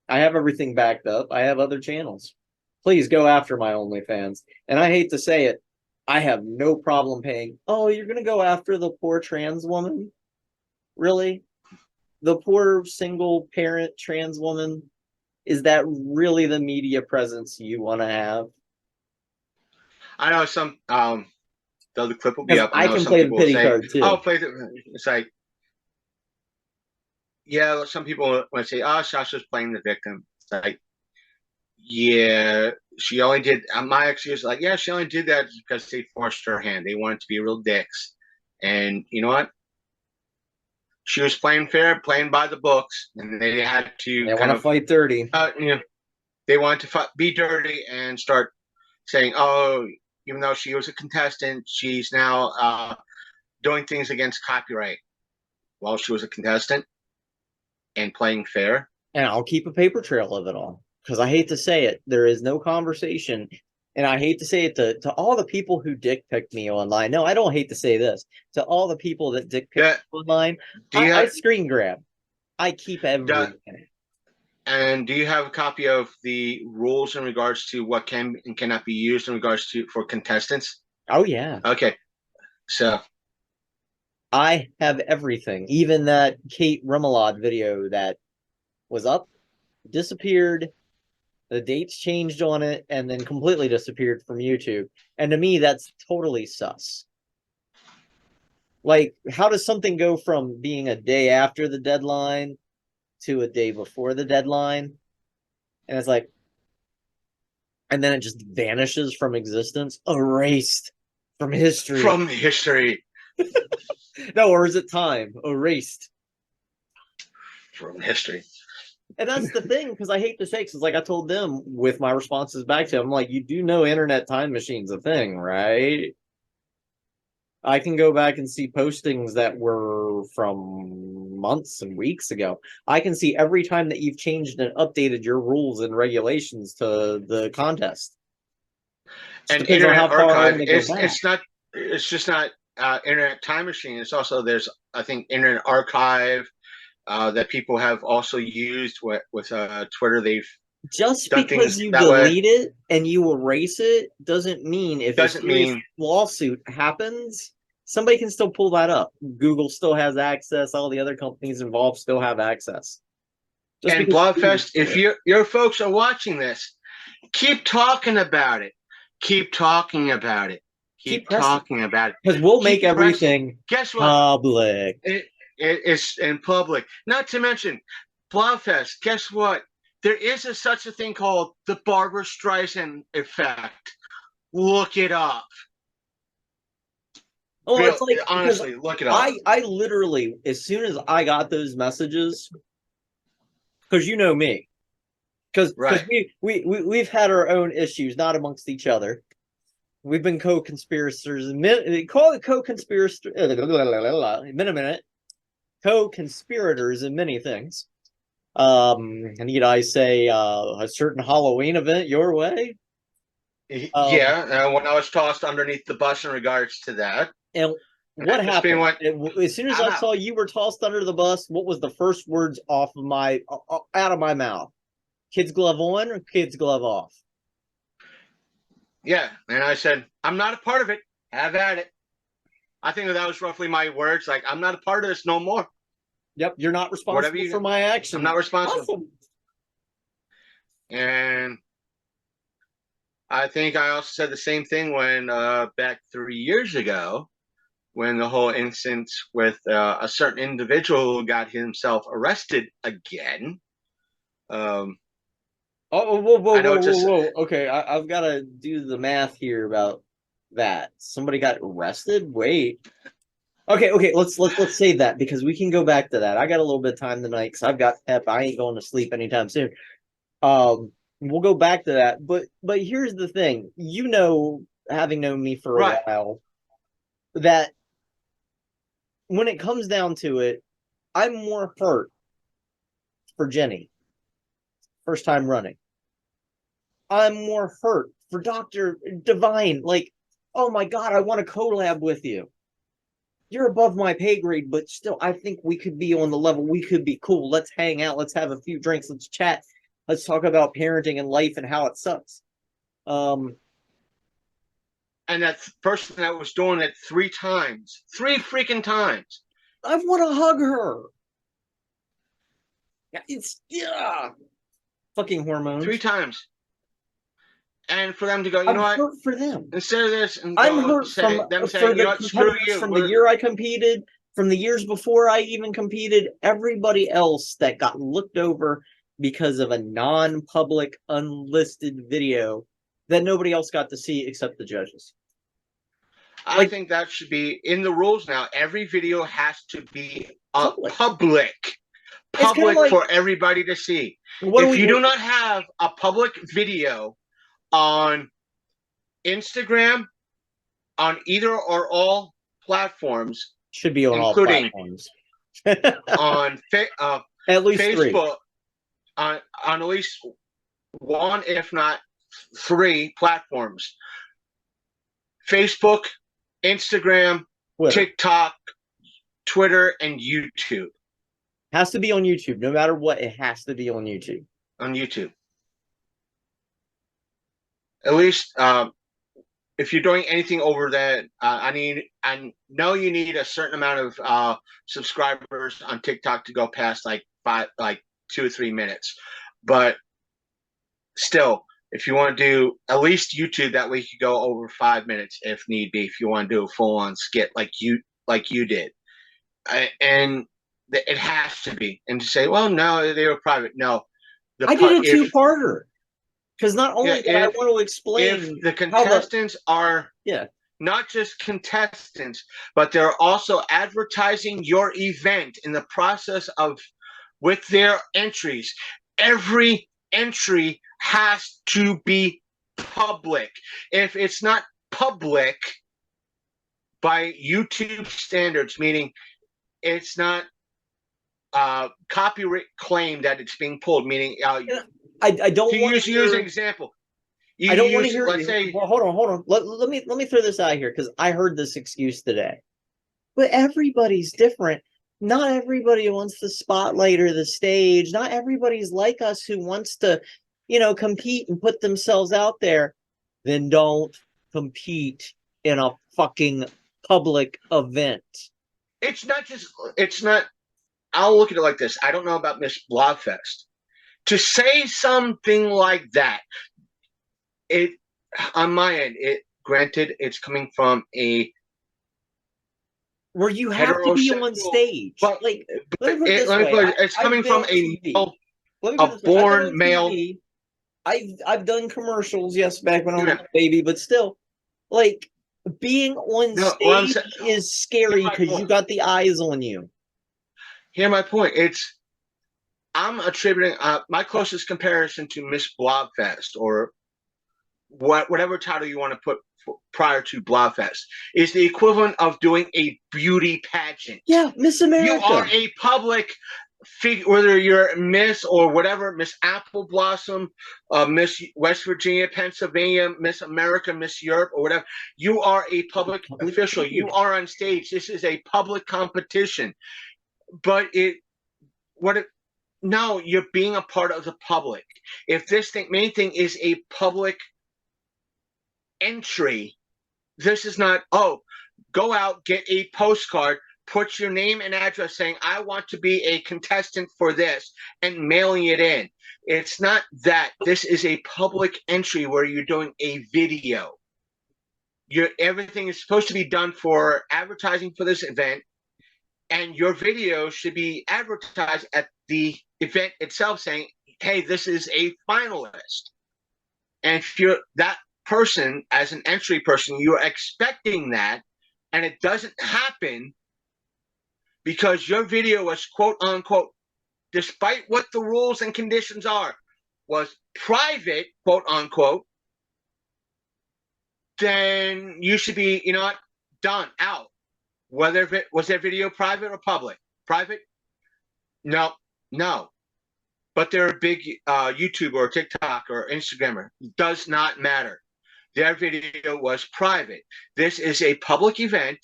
I have everything backed up. I have other channels. Please go after my OnlyFans. And I hate to say it, I have no problem paying. Oh, you're going to go after the poor trans woman? Really? The poor single parent trans woman? Is that really the media presence you want to have? I know some... the clip will be up. I can play the pity card too. I'll play the... It's like... Yeah, some people want to say, "Oh, Sasha's playing the victim." It's like, yeah, she only did. My excuse is like, yeah, she only did that because they forced her hand. They wanted to be real dicks, and you know what? She was playing fair, playing by the books, and they had to. They want to fight dirty. They wanted to be dirty and start saying, "Oh, even though she was a contestant, she's now doing things against copyright." While she was a contestant and playing fair. And I'll keep a paper trail of it all. Because I hate to say it, there is no conversation. And I hate to say it to all the people who dick picked me online. No, I don't hate to say this. To all the people that dick picked me online, I screen grab. I keep everything. And do you have a copy of the rules in regards to what can and cannot be used in regards to for contestants? Oh, yeah. Okay. So I have everything. Even that Kate Remelade video that was up, disappeared, the dates changed on it, and then completely disappeared from YouTube. And to me, that's totally sus. Like, how does something go from being a day after the deadline to a day before the deadline? And it's like, and then it just vanishes from existence, erased from history. From history. No, or is it time? Erased. From history. And that's the thing, because I hate to say, because like I told them with my responses back to them, I'm like, you do know internet time machine's a thing, right? I can go back and see postings that were from months and weeks ago. I can see every time that you've changed and updated your rules and regulations to the contest. And Internet Archive, it's just not Internet Time Machine. It's also, there's, I think, Internet Archive that people have also used with Twitter. They've just because you delete it and you erase it doesn't mean if a lawsuit happens, somebody can still pull that up. Google still has access. All the other companies involved still have access. And Blobfest, if your folks are watching this, keep talking about it. Keep talking about it. Keep talking about it. Because we'll make everything public. It's in public. Not to mention, Blobfest, guess what? There is such a thing called the Barbra Streisand effect. Look it up. Oh, it's like, honestly, look it up. I literally, as soon as I got those messages, because you know me. Because Right. we've had our own issues, not amongst each other. We've been co-conspirators. Call it co-conspirators. Minute. Co-conspirators in many things. Need I say a certain Halloween event your way? Yeah, when I was tossed underneath the bus in regards to that. And what Just being happened? what- As soon as I'm I out. saw you were tossed under the bus, what was the first words off of out of my mouth? Kids glove on or kids glove off? Yeah, and I said, I'm not a part of it. Have at it. I think that was roughly my words. Like, I'm not a part of this no more. Yep, you're not responsible for my actions. I'm not responsible. Awesome. And I think I also said the same thing when back 3 years ago, when the whole instance with a certain individual who got himself arrested again. Whoa. Okay, I've got to do the math here about that. Somebody got arrested? Wait. Okay, let's save that because we can go back to that. I got a little bit of time tonight because I've got pep. I ain't going to sleep anytime soon. We'll go back to that. But here's the thing. You know, having known me for a while, that when it comes down to it, I'm more hurt for Jenny. First time running. I'm more hurt for Dr. Divine. Like, oh my God, I want to collab with you. You're above my pay grade, but still, I think we could be on the level. We could be cool. Let's hang out. Let's have a few drinks. Let's chat. Let's talk about parenting and life and how it sucks. And that person that was doing it 3 times, 3 freaking times. I want to hug her. It's fucking hormones. 3 times. And for them to go, you know what? I'm hurt for them. Instead of this, and I'm hurt saying, from you know what, screw you. From the year I competed, from the years before I even competed, everybody else that got looked over because of a non-public, unlisted video that nobody else got to see except the judges. I think that should be in the rules now. Every video has to be public for everybody to see. If you do not have a public video on Instagram, on either or all platforms, should be on including all platforms. on at least Facebook, 3. on at least 1, if not 3 platforms: Facebook, Instagram, TikTok, Twitter, and YouTube. Has to be on YouTube. No matter what, it has to be on YouTube. On YouTube. At least if you're doing anything over that, I know you need a certain amount of subscribers on TikTok to go past like 2 or 3 minutes. But still, if you want to do at least YouTube, that way you could go over 5 minutes if need be. If you want to do a full-on skit like you did, and it has to be. And to say, well, no, they were private. No, I did a 2-parter. Because not only did I want to explain if the contestants are not just contestants, but they're also advertising your event in the process of with their entries. Every entry has to be public. If it's not public by YouTube standards, meaning it's not copyright claim that it's being pulled, meaning I don't want to use an example. I don't want to hear. Let's say, well, hold on. Let me throw this out here because I heard this excuse today. But everybody's different. Not everybody wants the spotlight or the stage. Not everybody's like us who wants to, compete and put themselves out there. Then don't compete in a fucking public event. It's not. I'll look at it like this. I don't know about Miss Blobfest. To say something like that, on my end, granted, it's coming from a where you have to be on stage. But it's coming from a born male. I've done commercials, yes, back when I was a baby, but still, being on stage is scary because you got the eyes on you. Hear my point. I'm attributing my closest comparison to Miss Blobfest, or whatever title you want to put prior to Blobfest, is the equivalent of doing a beauty pageant. Yeah, Miss America. You are a public figure, whether you're Miss or whatever, Miss Apple Blossom, Miss West Virginia, Pennsylvania, Miss America, Miss Europe, or whatever. You are a public official. You are on stage. This is a public competition. But no, you're being a part of the public. If this main thing is a public entry, this is not, go out, get a postcard, put your name and address saying, I want to be a contestant for this, and mailing it in. It's not that. This is a public entry where you're doing a video. Everything is supposed to be done for advertising for this event, and your video should be advertised at the event itself saying, hey, this is a finalist. And if you're that person, as an entry person, you're expecting that, and it doesn't happen because your video was, quote unquote, despite what the rules and conditions are, was private, quote unquote, then you should be, you know what, done, out. Whether was their video private or public? Private? No. But they're a big YouTuber or TikTok or Instagrammer. Does not matter. Their video was private. This is a public event.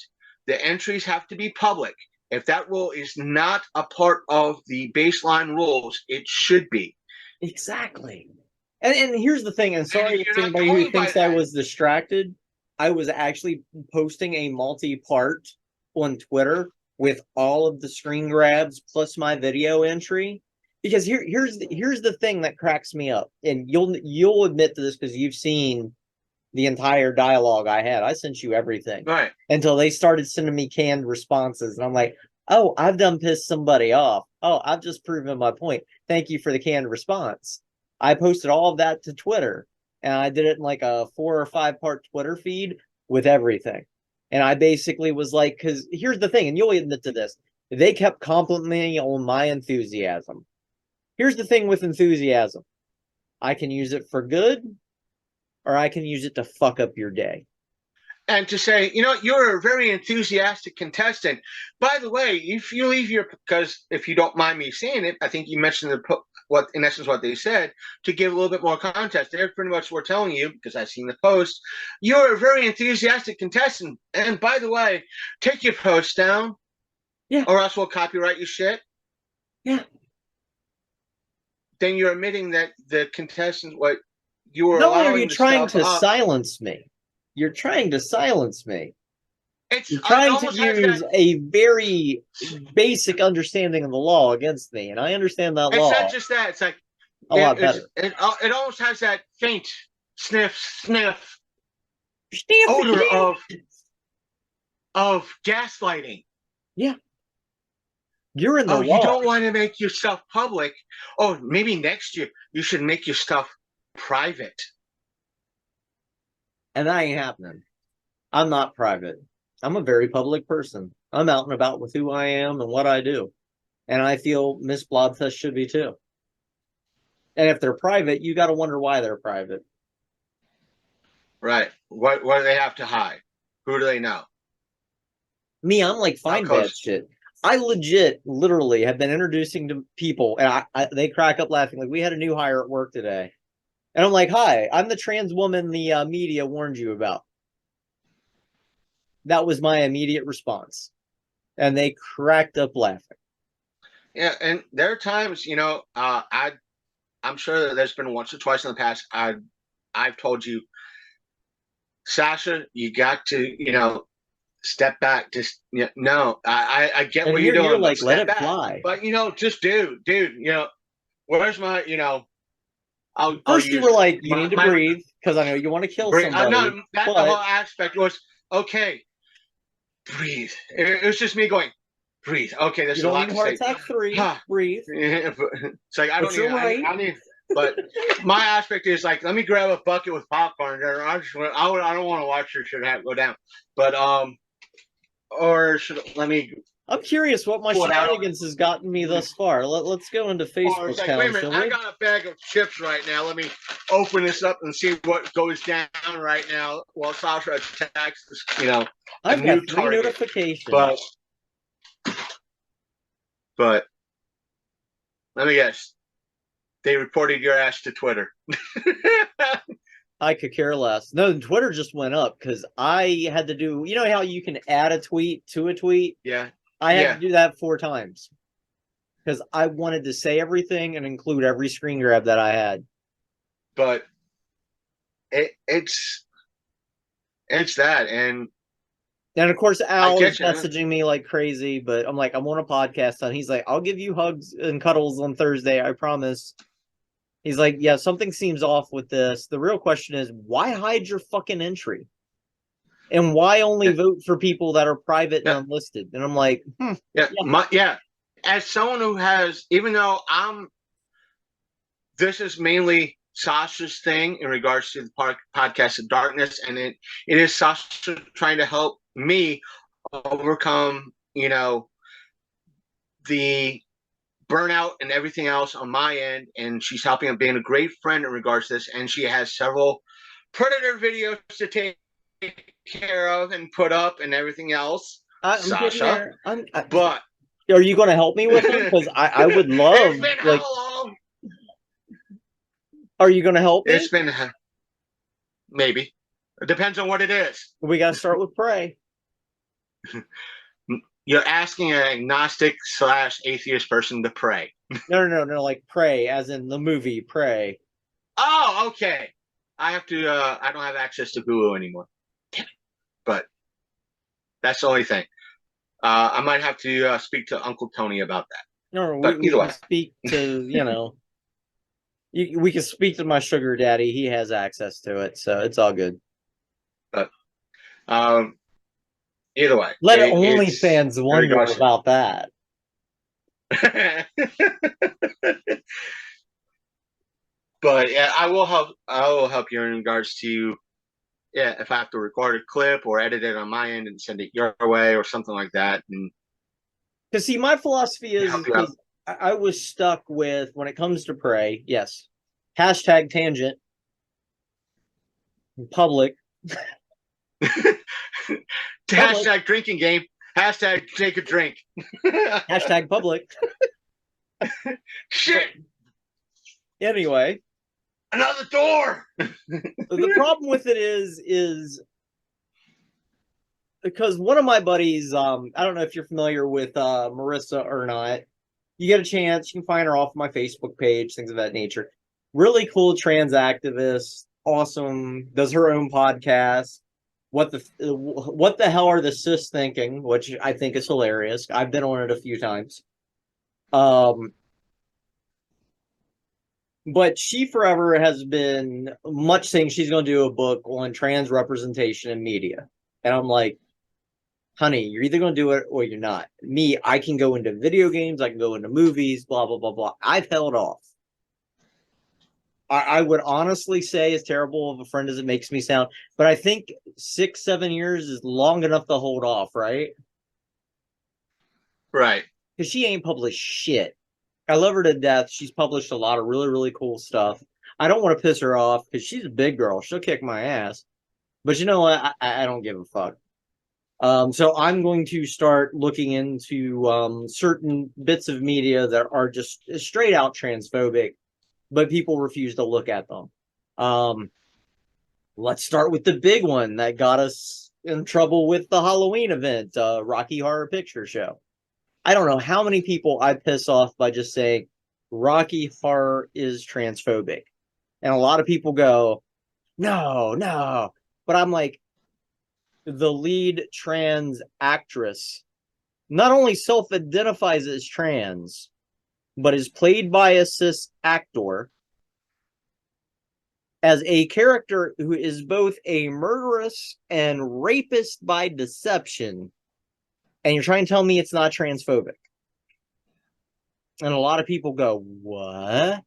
The entries have to be public. If that rule is not a part of the baseline rules, it should be. Exactly. And here's the thing, and sorry if anybody who thinks I was distracted, I was actually posting a multi-part on Twitter with all of the screen grabs plus my video entry. Because here's the thing that cracks me up, and you'll admit to this because you've seen the entire dialogue I had. I sent you everything, right? Until they started sending me canned responses, and I'm like, "Oh, I've done pissed somebody off. Oh, I've just proven my point. Thank you for the canned response." I posted all of that to Twitter, and I did it in like a 4 or 5 part Twitter feed with everything. And I basically was like, because here's the thing, and you'll admit to this, they kept complimenting me on my enthusiasm. Here's the thing with enthusiasm. I can use it for good, or I can use it to fuck up your day. And to say, you know, you're a very enthusiastic contestant. By the way, if you leave because if you don't mind me saying it, I think you mentioned what in essence what they said, to give a little bit more context. They're pretty much we're telling you, because I've seen the post, you're a very enthusiastic contestant. And by the way, take your post down. Yeah. Or else we'll copyright your shit. Yeah. Then you're admitting that the contestant, what you were not only allowing are you trying to silence me, you're trying to silence me. You're trying to use a very basic understanding of the law against me, and I understand that law. It's not just that. It's like a lot better. It almost has that faint sniff odor of gaslighting. Yeah. You're in the law. You don't want to make your stuff public. Oh, maybe next year you should make your stuff private. And that ain't happening. I'm not private. I'm a very public person. I'm out and about with who I am and what I do. And I feel Miss Blobfest should be too. And if they're private, you got to wonder why they're private. Right. What do they have to hide? Who do they know? Me, I'm like fine bad shit. I literally have been introducing to people, and they crack up laughing. Like, we had a new hire at work today. And I'm like, hi, I'm the trans woman the media warned you about. That was my immediate response. And they cracked up laughing. Yeah, and there are times, you know, I'm sure that there's been once or twice in the past I've told you, Sasha, you got to, you know, step back. Just, you know, no, I get what you're doing. You're like, let it fly. But, you know, just dude, you know, where's my, you know, First you were like, you need to breathe, because I know you want to kill somebody. No, the whole aspect was, okay, breathe. It was just me going, breathe. Okay, there's a lot to say. Heart attack 3, breathe. It's like, I need, but my aspect is like, let me grab a bucket with popcorn. I don't want to watch your shit go down. But, let me I'm curious what my Pull it out. shenanigans has gotten me thus far. Let's go into Or Facebook it's like, town, wait a minute, shall I we? got a bag of chips right now. Let me open this up and see what goes down right now while Sasha attacks this, I've new got 3 target. notifications. But let me guess. They reported your ass to Twitter. I could care less. No, Twitter just went up because I had to do. You know how you can add a tweet to a tweet? Yeah. I had to do that 4 times because I wanted to say everything and include every screen grab that I had. But it's that, and of course Al is you. messaging me like crazy, but I'm like, I'm on a podcast, and he's like, I'll give you hugs and cuddles on Thursday, I promise. He's like, yeah, something seems off with this. The real question is, why hide your fucking entry? And why only vote for people that are private and unlisted? And I'm like, as someone who has, even though this is mainly Sasha's thing in regards to the podcast of darkness, and it is Sasha trying to help me overcome, the burnout and everything else on my end, and she's helping and being a great friend in regards to this, and she has several Predator videos to take care of and put up and everything else. Sasha, but are you going to help me with them? Because I would love. It's been how long? Are you going to help me? It's been maybe. It depends on what it is. We got to start with Prey. You're asking an agnostic/atheist person to pray. No, like Prey, as in the movie Prey. Oh, okay. I have to. I don't have access to Hulu anymore. Damn it. But that's the only thing. I might have to speak to Uncle Tony about that. No, but we can speak to we can speak to my sugar daddy. He has access to it, so it's all good. But either way, let OnlyFans wonder about that. But yeah, I will help you in regards to if I have to record a clip or edit it on my end and send it your way or something like that. And because see, my philosophy is I was stuck with, when it comes to Prey, yes, hashtag tangent, public. Hashtag drinking game. Hashtag take a drink. Hashtag public. Shit. Anyway. Another door. The problem with it is because one of my buddies, I don't know if you're familiar with Marissa or not. You get a chance, you can find her off my Facebook page, things of that nature. Really cool trans activist, awesome, does her own podcast. What the hell are the cis thinking? Which I think is hilarious. I've been on it a few times. But she forever has been much saying she's going to do a book on trans representation in media. And I'm like, honey, you're either going to do it or you're not. Me, I can go into video games, I can go into movies, blah, blah, blah, blah. I've held off. I would honestly say, as terrible of a friend as it makes me sound, but I think 6-7 years is long enough to hold off, right? Right. Because she ain't published shit. I love her to death. She's published a lot of really, really cool stuff. I don't want to piss her off because she's a big girl. She'll kick my ass. But you know what? I don't give a fuck. So I'm going to start looking into certain bits of media that are just straight out transphobic, but people refuse to look at them. Let's start with the big one that got us in trouble with the Halloween event, Rocky Horror Picture Show. I don't know how many people I piss off by just saying Rocky Horror is transphobic. And a lot of people go, no. But I'm like, the lead trans actress not only self-identifies as trans, but is played by a cis actor as a character who is both a murderess and rapist by deception. And you're trying to tell me it's not transphobic. And a lot of people go, what?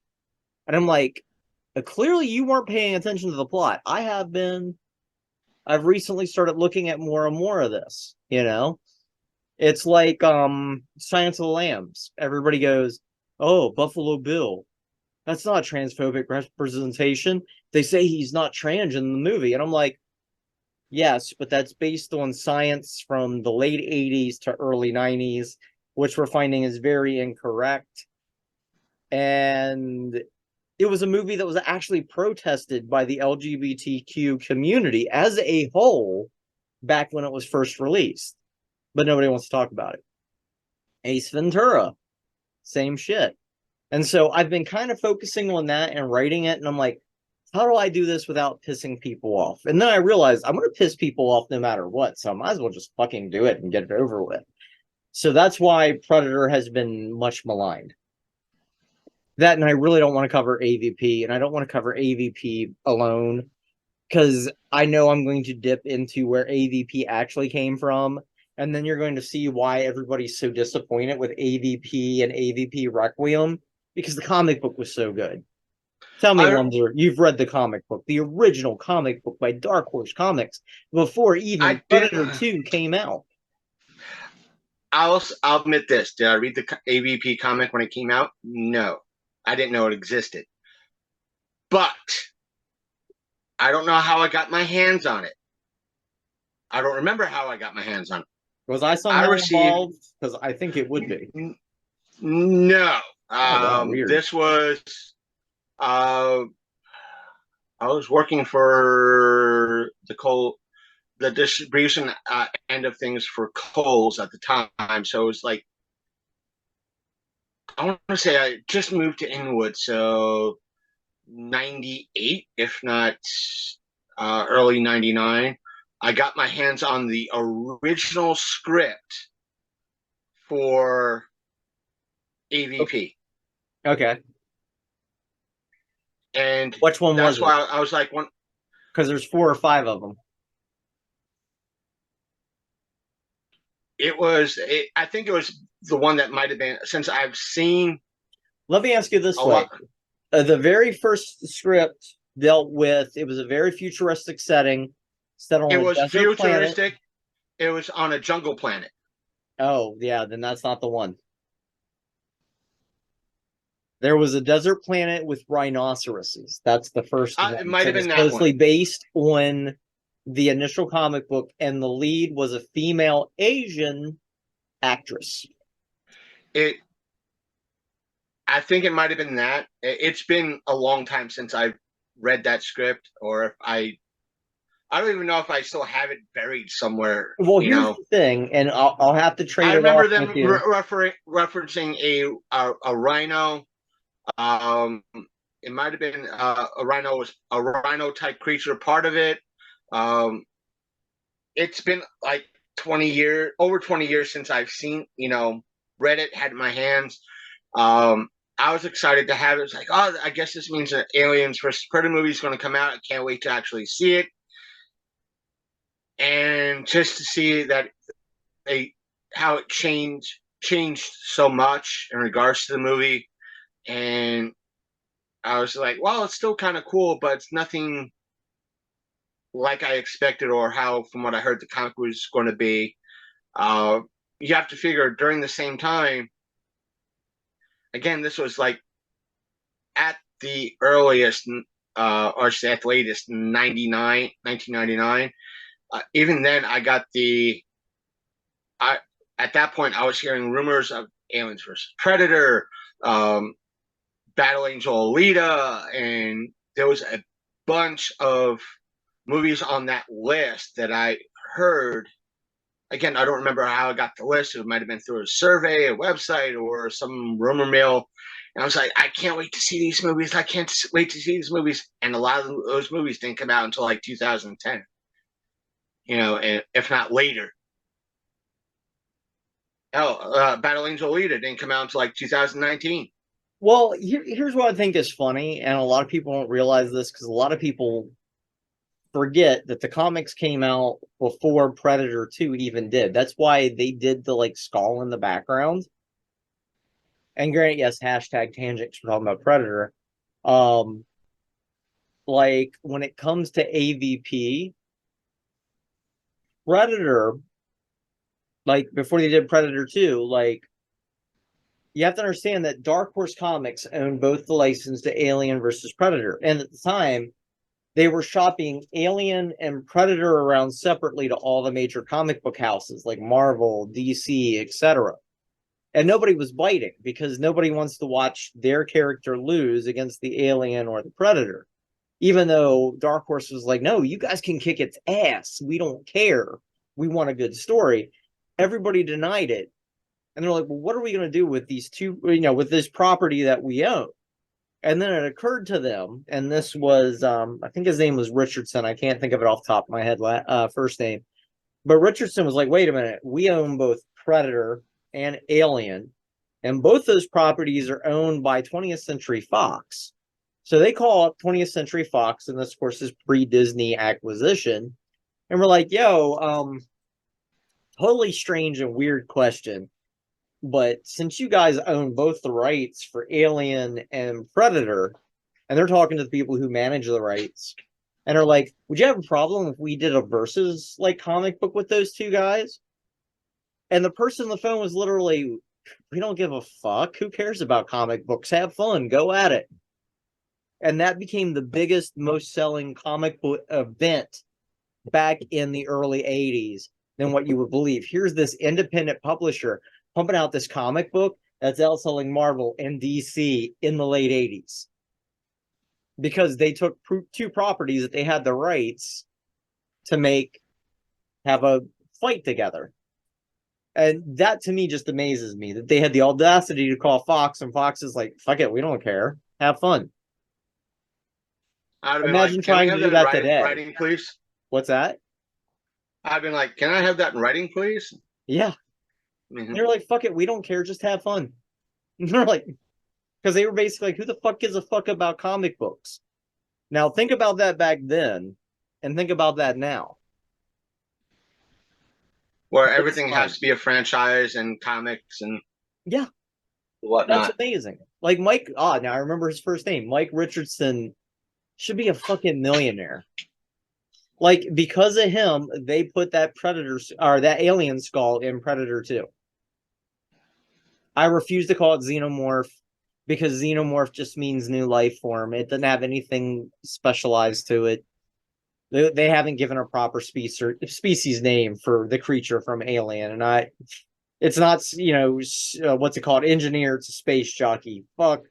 And I'm like, clearly you weren't paying attention to the plot. I have been. I've recently started looking at more and more of this, It's like Silence of the Lambs. Everybody goes, "Oh, Buffalo Bill. That's not a transphobic representation." They say he's not trans in the movie, and I'm like, yes, but that's based on science from the late 80s to early 90s, which we're finding is very incorrect. And it was a movie that was actually protested by the LGBTQ community as a whole back when it was first released, but nobody wants to talk about it. Ace Ventura, same shit. And so I've been kind of focusing on that and writing it, and I'm like, how do I do this without pissing people off? And then I realized I'm going to piss people off no matter what, so I might as well just fucking do it and get it over with. So that's why Predator has been much maligned. That, and I really don't want to cover AVP, and I don't want to cover AVP alone, because I know I'm going to dip into where AVP actually came from, and then you're going to see why everybody's so disappointed with AVP and AVP Requiem, because the comic book was so good. Tell me, Lumser, you've read the comic book, the original comic book by Dark Horse Comics, before even Predator 2 came out. I'll admit this. Did I read the AVP comic when it came out? No. I didn't know it existed. But I don't know how I got my hands on it. I don't remember how I got my hands on it. Was I somehow involved? Because I think it would be. No. Wow, weird. This was... I was working for the distribution end of things for Kohl's at the time. So it was like, I want to say I just moved to Inwood, so 98, if not early 99. I got my hands on the original script for AVP. Okay. And which one was it? That's why I was like, because there's 4 or 5 of them. I think it was the one that might have been, since I've seen. Let me ask you this way. The very first script dealt with, it was a very futuristic setting. Set on it was futuristic. Planet. It was on a jungle planet. Oh, yeah, then that's not the one. There was a desert planet with rhinoceroses. That's the first one. It might have been that one. Mostly one. Based on the initial comic book, and the lead was a female Asian actress. I think it might have been that. It's been a long time since I've read that script, or if I don't even know if I still have it buried somewhere. Well, here's the thing, and I'll have to trade. I remember them referencing a rhino. It might have been a rhino type creature part of it. It's been like over 20 years since I've seen, read it, had it in my hands. I was excited to have it. It's like, oh, I guess this means an Aliens vs. Predator movie is going to come out. I can't wait to actually see it. And just to see that how it changed so much in regards to the movie. And I was like, well, it's still kind of cool, but it's nothing like I expected, or how, from what I heard, the comic was going to be. You have to figure during the same time, again, this was like at the earliest, or at the latest, 1999. Even then, at that point, I was hearing rumors of Aliens vs. Predator, Battle Angel Alita, and there was a bunch of movies on that list that I heard. Again, I don't remember how I got the list. It might have been through a survey, a website, or some rumor mill. And I was like, I can't wait to see these movies. I can't wait to see these movies. And a lot of those movies didn't come out until like 2010, and if not later. Battle Angel Alita didn't come out until like 2019. Well, here's what I think is funny, and a lot of people don't realize this, because a lot of people forget that the comics came out before Predator 2 even did. That's why they did the skull in the background. And granted, yes, hashtag tangents, we're talking about Predator. When it comes to AVP, Predator like before they did Predator 2, like you have to understand that Dark Horse Comics owned both the license to Alien versus Predator. And at the time, they were shopping Alien and Predator around separately to all the major comic book houses like Marvel, DC, etc. And nobody was biting because nobody wants to watch their character lose against the Alien or the Predator. Even though Dark Horse was like, no, you guys can kick its ass. We don't care. We want a good story. Everybody denied it. And they're like, well, what are we going to do with these two, with this property that we own? And then it occurred to them, and this was, I think his name was Richardson. I can't think of it off the top of my head, first name. But Richardson was like, wait a minute, we own both Predator and Alien, and both those properties are owned by 20th Century Fox. So they call up 20th Century Fox, and this, of course, is pre-Disney acquisition. And we're like, yo, totally strange and weird question. But since you guys own both the rights for Alien and Predator, and they're talking to the people who manage the rights, and are like, would you have a problem if we did a versus like comic book with those two guys? And the person on the phone was literally, we don't give a fuck. Who cares about comic books? Have fun. Go at it. And that became the biggest, most selling comic book event back in the early 80s than what you would believe. Here's this independent publisher pumping out this comic book that's outselling Marvel and DC in the late 80s. Because they took two properties that they had the rights to have a fight together. And that to me just amazes me that they had the audacity to call Fox, and Fox is like, fuck it, we don't care. Have fun. Imagine like, trying to do that today. Writing, please. What's that? I've been like, can I have that in writing, please? Yeah. Mm-hmm. They're like, fuck it, we don't care, just have fun. And they're like, because they were basically like, who the fuck gives a fuck about comic books? Now think about that back then, and think about that now. Where everything has to be a franchise and comics and whatnot. That's amazing. Like Mike, now I remember his first name. Mike Richardson should be a fucking millionaire. Like, because of him, they put that that alien skull in Predator 2. I refuse to call it Xenomorph because Xenomorph just means new life form. It doesn't have anything specialized to it. They haven't given a proper species name for the creature from Alien, and it's not, what's it called? Engineer. It's a space jockey. Fuck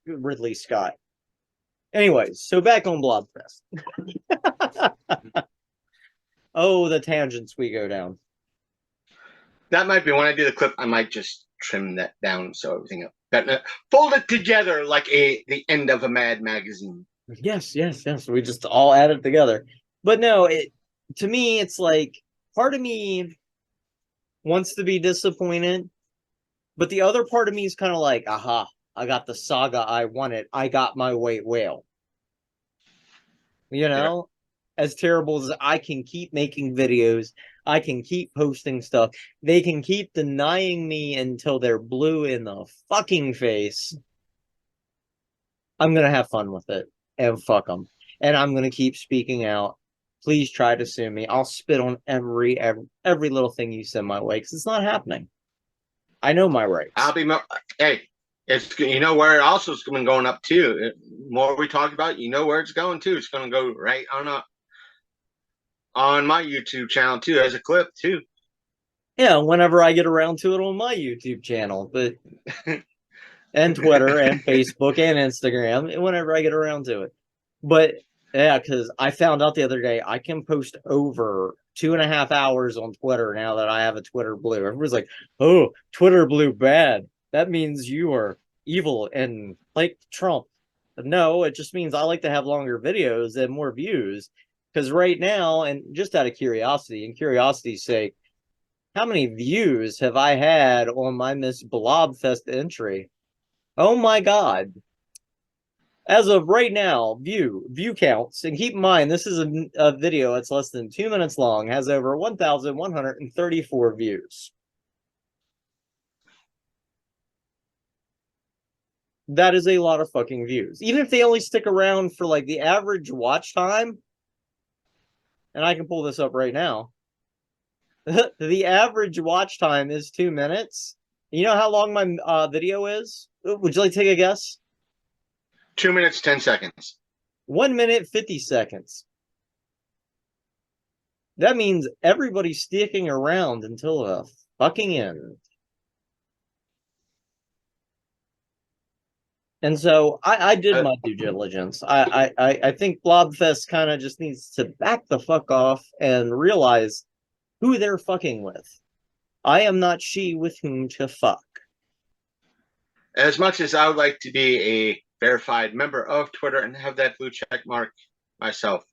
Ridley Scott. Anyways, so back on Blobfest. Oh, the tangents we go down. That might be when I do the clip. I might just trim that down so everything fold it together like the end of a Mad magazine. Yes. We just all add it together. But no, to me, it's like part of me wants to be disappointed, but the other part of me is kind of like, aha, I got the saga I wanted. I got my white whale. As terrible as I can keep making videos, I can keep posting stuff. They can keep denying me until they're blue in the fucking face. I'm going to have fun with it. And fuck them. And I'm going to keep speaking out. Please try to sue me. I'll spit on every little thing you send my way because it's not happening. I know my rights. Hey, it's where it also has been going up too. The more we talk about, where it's going to. It's going to go right on my YouTube channel too, as a clip too. Yeah, whenever I get around to it on my YouTube channel, but and Twitter and Facebook and Instagram, whenever I get around to it. But yeah, because I found out the other day I can post over 2.5 hours on Twitter now that I have a Twitter Blue. Everybody's like, oh, Twitter Blue bad. That means you are evil and like Trump. No, it just means I like to have longer videos and more views. Because right now, and just out of curiosity, and curiosity's sake, how many views have I had on my Miss Blobfest entry? Oh my God. As of right now, view counts, and keep in mind, this is a video that's less than 2 minutes long, has over 1,134 views. That is a lot of fucking views. Even if they only stick around for like the average watch time, and I can pull this up right now. The average watch time is 2 minutes. You know how long my video is? Would you like to take a guess? 2 minutes, 10 seconds. 1 minute, 50 seconds. That means everybody's sticking around until the fucking end. And so I did my due diligence. I think Blobfest kind of just needs to back the fuck off and realize who they're fucking with. I am not she with whom to fuck. As much as I would like to be a verified member of Twitter and have that blue check mark myself,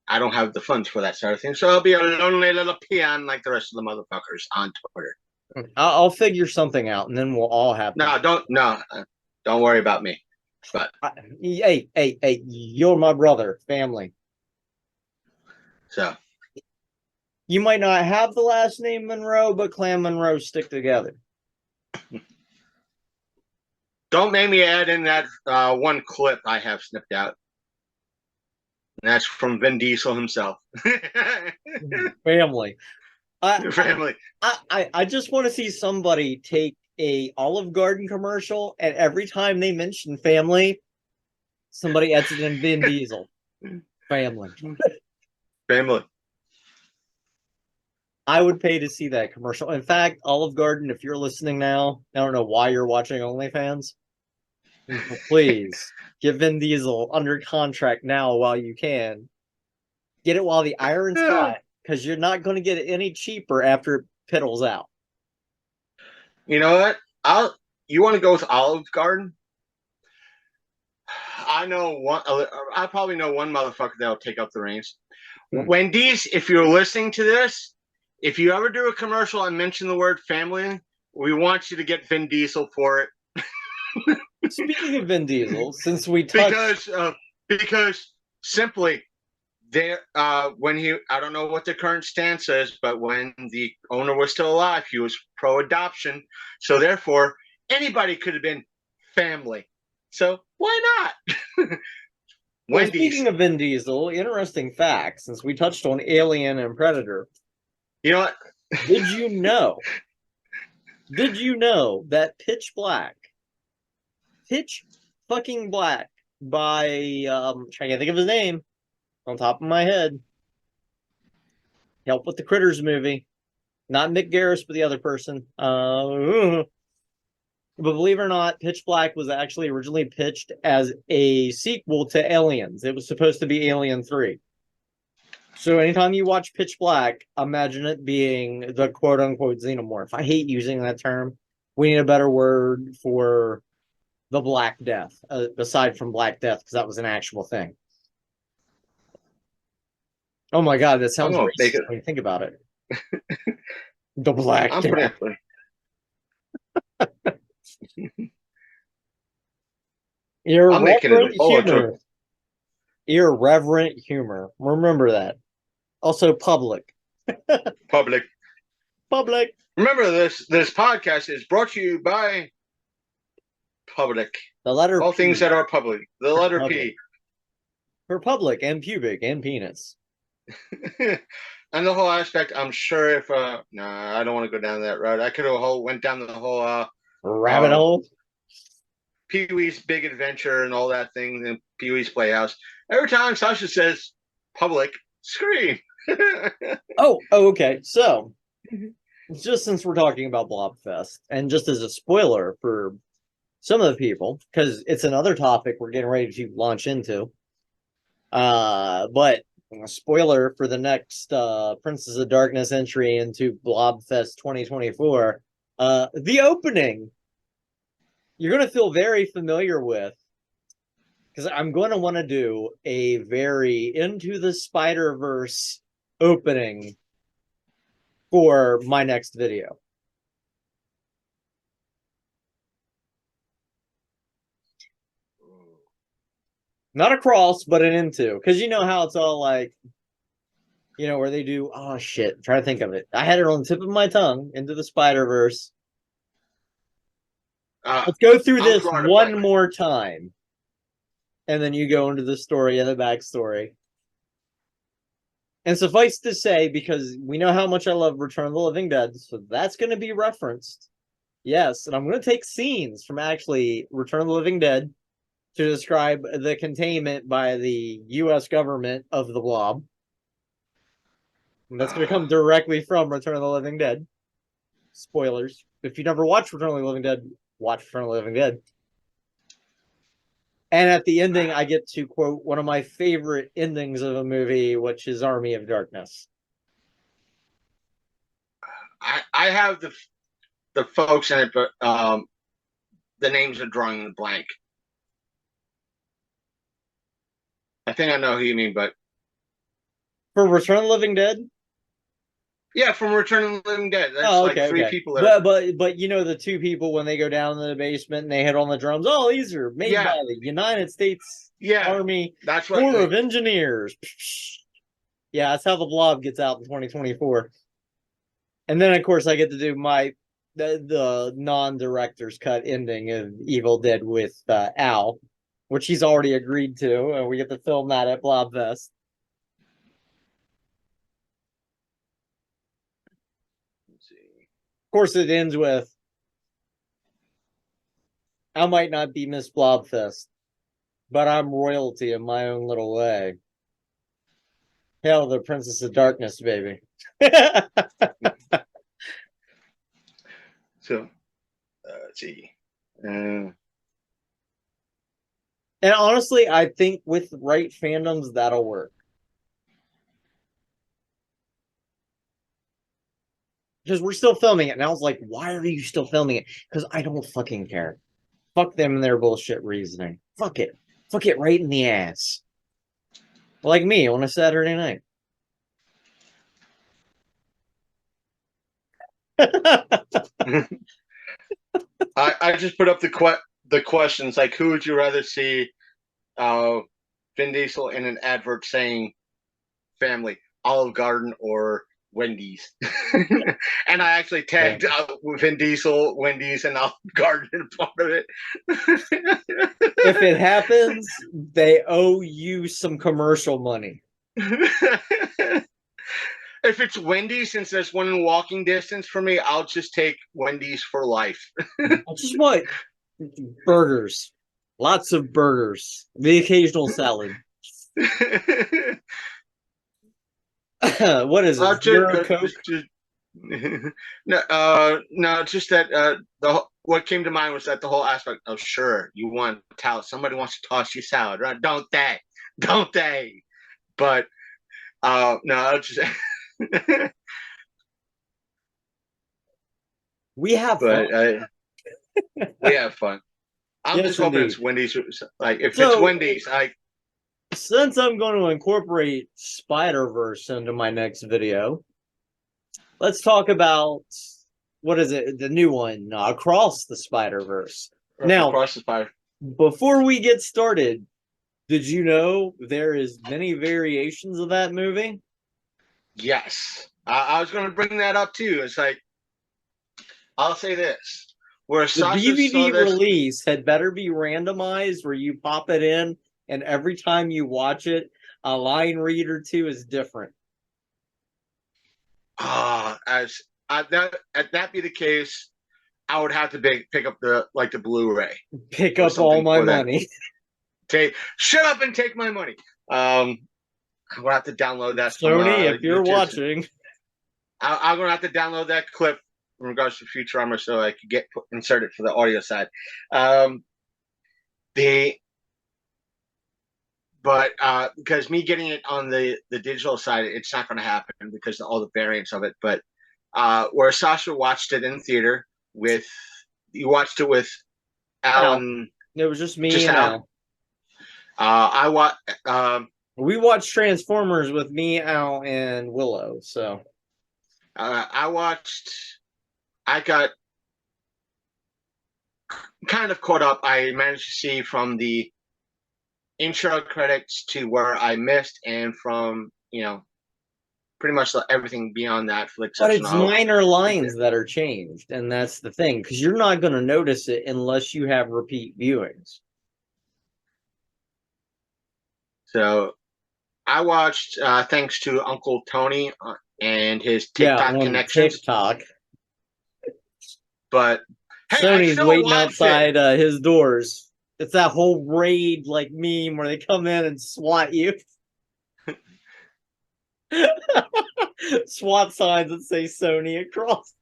I don't have the funds for that sort of thing. So I'll be a lonely little peon like the rest of the motherfuckers on Twitter. I'll figure something out, and then we'll all have. Don't worry about me. But hey, you're my brother, family. So you might not have the last name Monroe, but Clan Monroe stick together. Don't make me add in that one clip I have snipped out. And that's from Vin Diesel himself. Family. Family. I just want to see somebody take a Olive Garden commercial, and every time they mention family, somebody adds it in Vin Diesel. Family. Family. I would pay to see that commercial. In fact, Olive Garden, if you're listening now, I don't know why you're watching OnlyFans. Please give Vin Diesel under contract now while you can. Get it while the iron's hot, because you're not going to get it any cheaper after it piddles out. You know what? You want to go with Olive Garden? I probably know one motherfucker that'll take up the reins. Wendy's, if you're listening to this, if you ever do a commercial and mention the word family, we want you to get Vin Diesel for it. Speaking of Vin Diesel, since we touched... Because simply, there when I don't know what the current stance is, but when the owner was still alive, he was pro-adoption. So therefore, anybody could have been family. So why not? Well, speaking of Vin Diesel, interesting fact, since we touched on Alien and Predator. You know what? Did you know that Pitch fucking Black by trying to think of his name on top of my head. Help with the Critters movie. Not Mick Garris, but the other person. But believe it or not, Pitch Black was actually originally pitched as a sequel to Aliens. It was supposed to be Alien 3. So anytime you watch Pitch Black, imagine it being the quote-unquote xenomorph. I hate using that term. We need a better word for the Black Death, aside from Black Death, because that was an actual thing. Oh my god, that sounds racist when you think about it. The Black Death. Irreverent humor. Irreverent humor. Remember that. Also, public. Public. Remember, this podcast is brought to you by public. The letter all P. Things that are public. The letter P. For public and pubic and penis. And the whole aspect, I'm sure if I don't want to go down that road. I could have went down the whole rabbit hole. Pee-wee's Big Adventure and all that thing, and Pee-wee's Playhouse. Every time Sasha says public, scream. Oh, okay. So, just since we're talking about Blobfest, and just as a spoiler for some of the people, because it's another topic we're getting ready to launch into, but a spoiler for the next Princess of Darkness entry into Blobfest 2024, the opening, you're going to feel very familiar with, because I'm going to want to do a very Into the Spider-Verse opening for my next video. Not a cross, but an into. Because you know how it's all like, you know, where they do, oh shit, I'm trying to think of it. I had it on the tip of my tongue, Into the Spider-Verse. Let's go through this one more time. And then you go into the story and the backstory. And suffice to say, because we know how much I love Return of the Living Dead, so that's going to be referenced. Yes, and I'm going to take scenes from actually Return of the Living Dead to describe the containment by the U.S. government of the Blob. And that's going to come directly from Return of the Living Dead. Spoilers. If you never watched Return of the Living Dead, watch Return of the Living Dead. And at the ending, I get to quote one of my favorite endings of a movie, which is Army of Darkness. I have the folks in it, but the names are drawing the blank. I think I know who you mean, but For Return of the Living Dead? yeah, from Return of the Living Dead. That's three people. That but you know the two people when they go down in the basement and they hit on the drums. Oh, these are made by the United States Army Corps of Engineers. Yeah, that's how the Blob gets out in 2024. And then of course I get to do the non-director's cut ending of Evil Dead with Al, which he's already agreed to, and we get to film that at Blobfest. Of course, it ends with, I might not be Miss Blobfest, but I'm royalty in my own little way. Hail the Princess of Darkness, baby. So, let's see. And honestly, I think with the right fandoms, that'll work. Because we're still filming it. And I was like, why are you still filming it? Because I don't fucking care. Fuck them and their bullshit reasoning. Fuck it. Fuck it right in the ass. Like me on a Saturday night. I just put up the questions like, who would you rather see Vin Diesel in an advert saying family, Olive Garden or Wendy's? And I actually tagged Vin Diesel, Wendy's, and Olive Garden in part of it. If it happens, they owe you some commercial money. If it's Wendy's, since there's one in walking distance for me, I'll just take Wendy's for life. Just what? Burgers. Lots of burgers. The occasional salad. What is it? Zero Coke? No, just that what came to mind was that the whole aspect of, sure, you want to toss, somebody wants to toss you salad, right? Don't they? But no, I'll just we have fun. We have fun. I'm just hoping it's Wendy's. Like, if it's Wendy's, since I'm going to incorporate Spider-Verse into my next video, let's talk about, what is it? The new one, Across the Spider-Verse. Now, Across the Spider. Before we get started, did you know there is many variations of that movie? Yes. I was going to bring that up too. It's like, I'll say this. Where the DVD release had better be randomized, where you pop it in, and every time you watch it, a line read or two is different. As that be the case, I would have to pick up the Blu-ray. Pick up all my money. Shut up and take my money. I'm gonna have to download that. Sony, if you're watching, I'm gonna have to download that clip in regards to Futurama so I could get inserted for the audio side. Because me getting it on the digital side, it's not going to happen because of all the variants of it. But where Sasha watched it in theater you watched it with Alan. It was just me and Al. We watched Transformers with me, Al, and Willow. So I got kind of caught up. I managed to see from the intro credits to where I missed, and from pretty much everything beyond that. But it's minor lines that are changed, and that's the thing, because you're not going to notice it unless you have repeat viewings. So I watched thanks to Uncle Tony and his TikTok on connections. TikTok. But hey, Sony's waiting outside his doors. It's that whole raid like meme where they come in and SWAT you. SWAT signs that say Sony across.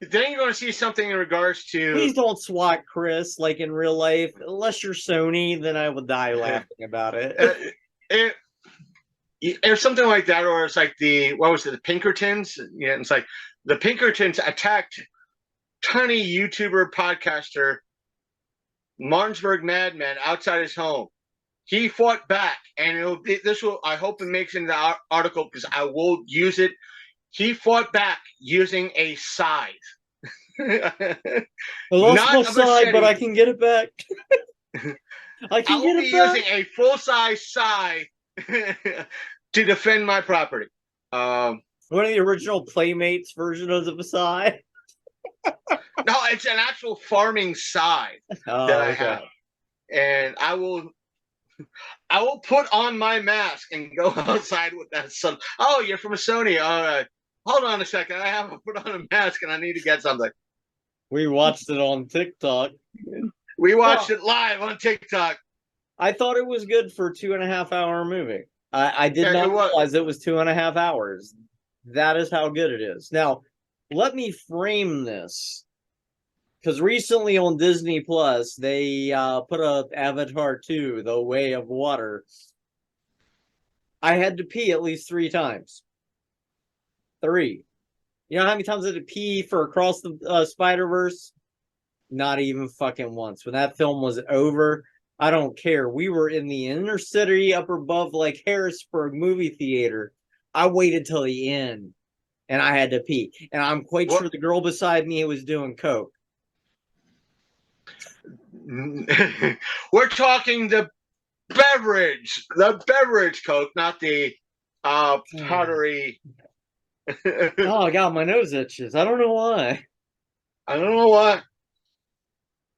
Then you're going to see something in regards to. Please don't SWAT Chris like in real life. Unless you're Sony, then I will die laughing about it. It's something like that, or it's like the Pinkertons? Yeah, it's like the Pinkertons attacked tiny YouTuber podcaster Martinsburg Madman outside his home. He fought back, and I hope it makes it in the article because I will use it. He fought back using a scythe. I lost my scythe, but I can get it back. I will be using a full-size scythe to defend my property. One of the original Playmates versions of a scythe. No, it's an actual farming scythe that I have, and I will put on my mask and go outside with that. Oh, you're from Sony. All right. Hold on a second. I have to put on a mask and I need to get something. We watched it on TikTok. We watched it live on TikTok. I thought it was good for a 2.5 hour movie. I did not realize it was 2.5 hours. That is how good it is. Now, let me frame this. Because recently on Disney Plus, they put up Avatar 2, The Way of Water. I had to pee at least 3 times. 3. You know how many times I had to pee for Across the Spider-Verse? Not even fucking once. When that film was over, I don't care. We were in the inner city up above like Harrisburg movie theater. I waited till the end and I had to pee. And I'm quite sure the girl beside me was doing coke. We're talking the beverage coke, not the powdery. Oh God, my nose itches. I don't know why.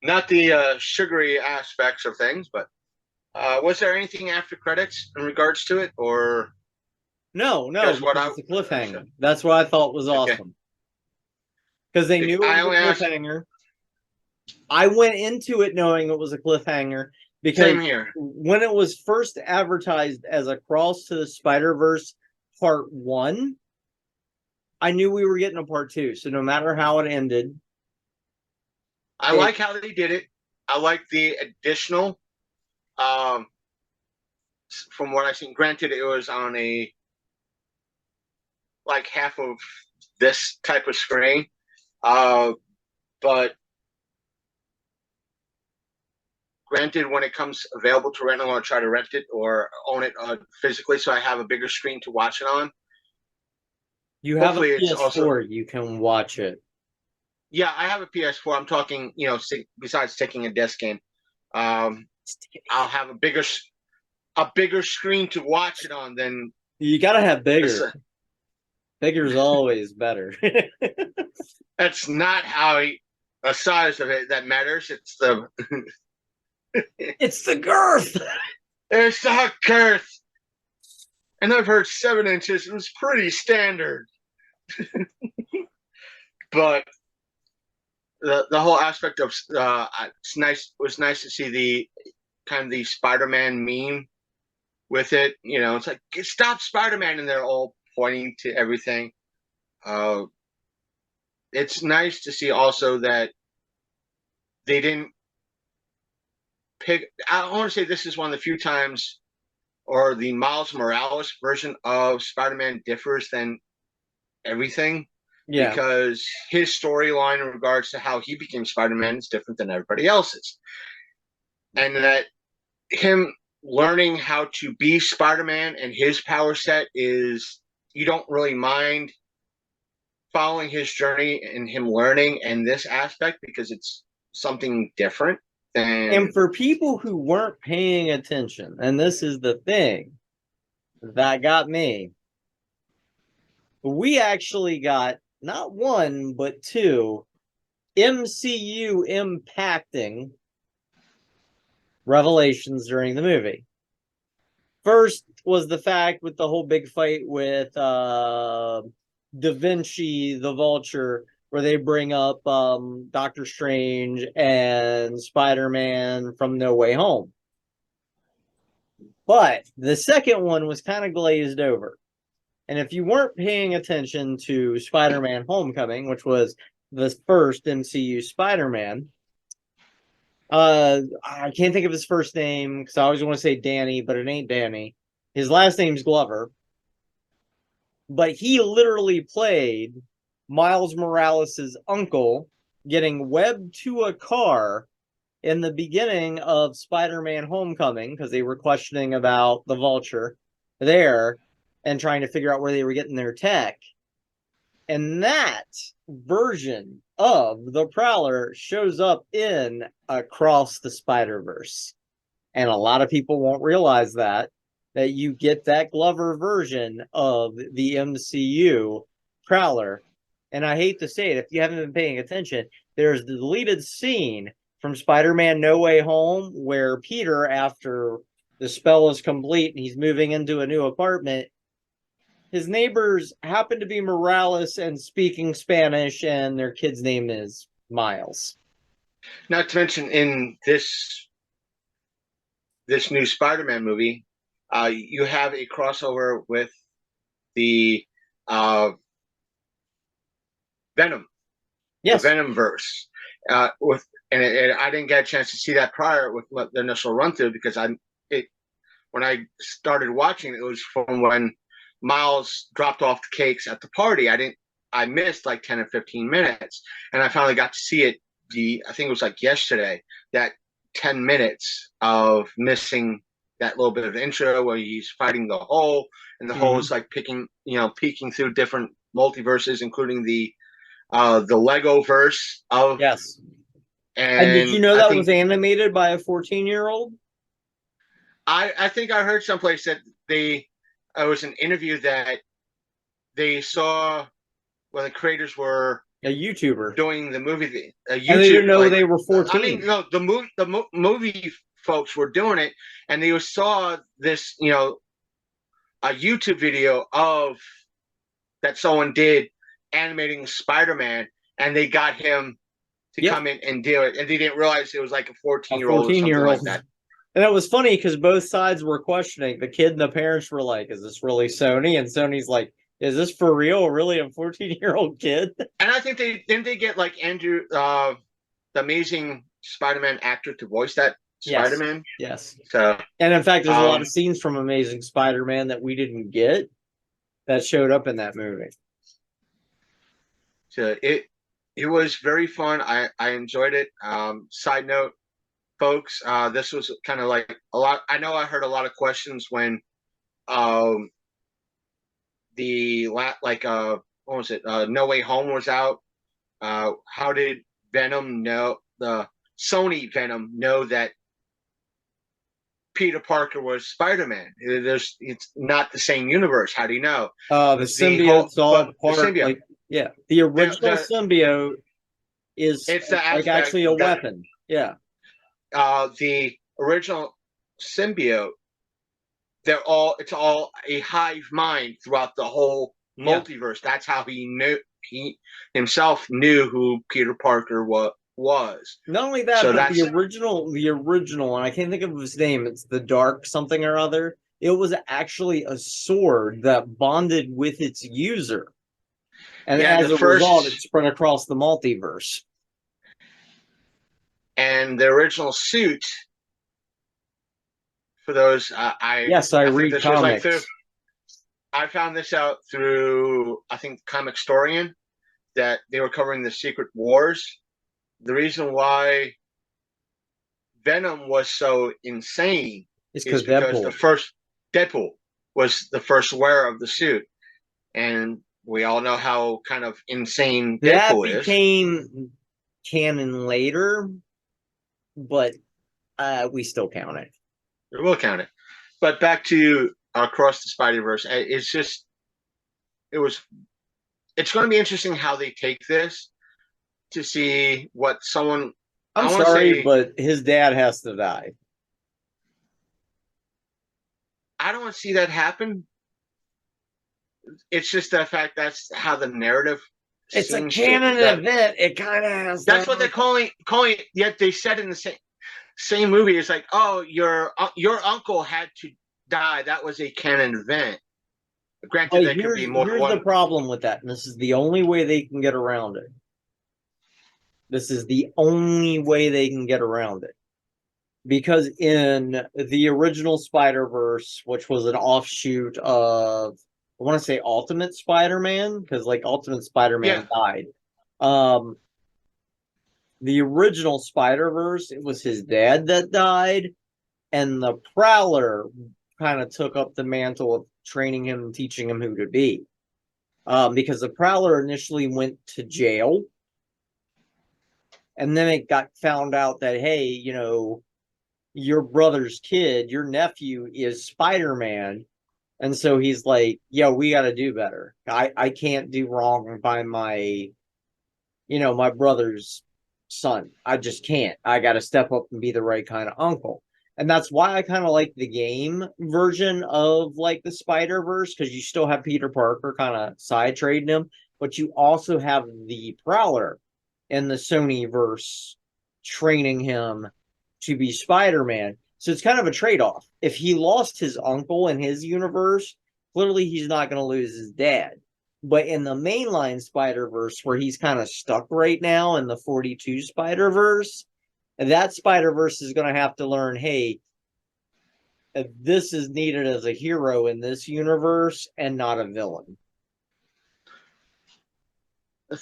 Not the sugary aspects of things, but was there anything after credits in regards to it, or no? It's a cliffhanger. That's what I thought was awesome because they knew it was a cliffhanger. I went into it knowing it was a cliffhanger because when it was first advertised as Across to the Spider-Verse Part 1, I knew we were getting a Part 2. So no matter how it ended, I like how they did it. I like the additional, from what I've seen. Granted, it was on like half of this type of screen, but granted, when it comes available to rent, I'm going to try to rent it or own it physically, so I have a bigger screen to watch it on. You have a PS4, you can watch it. Yeah, I have a PS4. I'm talking, besides taking a disc in, I'll have a bigger screen to watch it on than. You gotta have bigger. Bigger's always better. That's not how the size of it that matters. It's the. It's the girth. It's the girth. And I've heard 7 inches. It was pretty standard. But the whole aspect of it's nice. It was nice to see the kind of the Spider-Man meme with it. It's like stop Spider-Man, and they're all pointing to everything. It's nice to see also that they didn't pick. I want to say this is one of the few times, or the Miles Morales version of Spider-Man differs than everything. Yeah. Because his storyline in regards to how he became Spider-Man is different than everybody else's. And that him learning how to be Spider-Man and his power set is, you don't really mind following his journey and him learning in this aspect because it's something different. And for people who weren't paying attention, and this is the thing that got me, we actually got not 1, but 2 MCU impacting revelations during the movie. First was the fact with the whole big fight with Da Vinci, the Vulture, where they bring up Doctor Strange and Spider-Man from No Way Home. But the second one was kind of glazed over. And if you weren't paying attention to Spider-Man Homecoming, which was the first MCU Spider-Man, I can't think of his first name because I always want to say Danny, but it ain't Danny. His last name's Glover. But he literally played Miles Morales' uncle getting webbed to a car in the beginning of Spider-Man Homecoming because they were questioning about the Vulture there and trying to figure out where they were getting their tech. And that version of the Prowler shows up in Across the Spider-Verse. And a lot of people won't realize that you get that Glover version of the MCU Prowler. And I hate to say it, if you haven't been paying attention, there's the deleted scene from Spider-Man No Way Home where Peter, after the spell is complete and he's moving into a new apartment, his neighbors happen to be Morales and speaking Spanish, and their kid's name is Miles. Not to mention in this new Spider-Man movie, you have a crossover with the Venom, yes, the Venom verse. And I didn't get a chance to see that prior with the initial run through because when I started watching it was from when Miles dropped off the cakes at the party. I missed like 10 or 15 minutes, and I finally got to see it. I think it was like yesterday, that 10 minutes of missing that little bit of intro where he's fighting the hole, and the hole is like peeking through different multiverses, including the Lego verse of. Yes. And did you know that was animated by a 14-year-old? I think I heard someplace that it was an interview that they saw when the creators were a YouTuber doing the movie. And they didn't know they were 14. I mean, no, the movie folks were doing it, and they saw this, a YouTube video of that someone did animating Spider-Man, and they got him to come in and do it, and they didn't realize it was like a 14-year-old or something like that. And it was funny because both sides were questioning. The kid and the parents were like, is this really Sony? And Sony's like, is this for real? Really a 14-year-old kid? And I think they get like Andrew, the amazing Spider-Man actor to voice that Spider-Man. Yes. So, and in fact, there's a lot of scenes from Amazing Spider-Man that we didn't get that showed up in that movie. So it was very fun. I enjoyed it. Side note, folks, this was kind of like a lot. I know I heard a lot of questions when what was it? No Way Home was out. How did Venom know, the Sony Venom know that Peter Parker was Spider-Man? It's not the same universe. How do you know? The symbiote's all part. Symbiote. The original symbiote is actually a weapon. Yeah. The original symbiote, it's all a hive mind throughout the whole multiverse. That's how he himself knew who Peter Parker was. Not only that, but the original, and I can't think of his name, it's the Dark something or other. It was actually a sword that bonded with its user. And as a result, it spread across the multiverse. And the original suit, for those, I read comics. I found this out through, I think, Comicstorian, that they were covering the Secret Wars. The reason why Venom was so insane is because Deadpool was the first wearer of the suit, and we all know how kind of insane Deadpool is. That became canon later, but we still count it. We'll count it. But back to Across the Spider-Verse, it's going to be interesting how they take this to see what someone. I'm sorry, but his dad has to die. I don't want to see that happen. It's just the fact that's how the narrative. It's a canon event. It kind of has. That's what they're calling it. Yet they said in the same movie, it's like, oh, your uncle had to die. That was a canon event. Granted, there could be more than one. Here's the problem with that, and this is the only way they can get around it. This is the only way they can get around it. Because in the original Spider-Verse, which was an offshoot of, I want to say Ultimate Spider-Man, because like Ultimate Spider-Man died. The original Spider-Verse, it was his dad that died, and the Prowler kind of took up the mantle of training him and teaching him who to be. Because the Prowler initially went to jail, and then it got found out that, hey, you know, your brother's kid, your nephew is Spider-Man. And so he's like, yo, we got to do better. I can't do wrong by my brother's son. I just can't. I got to step up and be the right kind of uncle. And that's why I kind of like the game version of like the Spider-Verse, because you still have Peter Parker kind of side trading him, but you also have the Prowler in the Sony-verse training him to be Spider-Man. So it's kind of a trade-off. If he lost his uncle in his universe, clearly he's not going to lose his dad. But in the mainline Spider-Verse, where he's kind of stuck right now in the 42 Spider-Verse, that Spider-Verse is going to have to learn, hey, this is needed as a hero in this universe and not a villain. The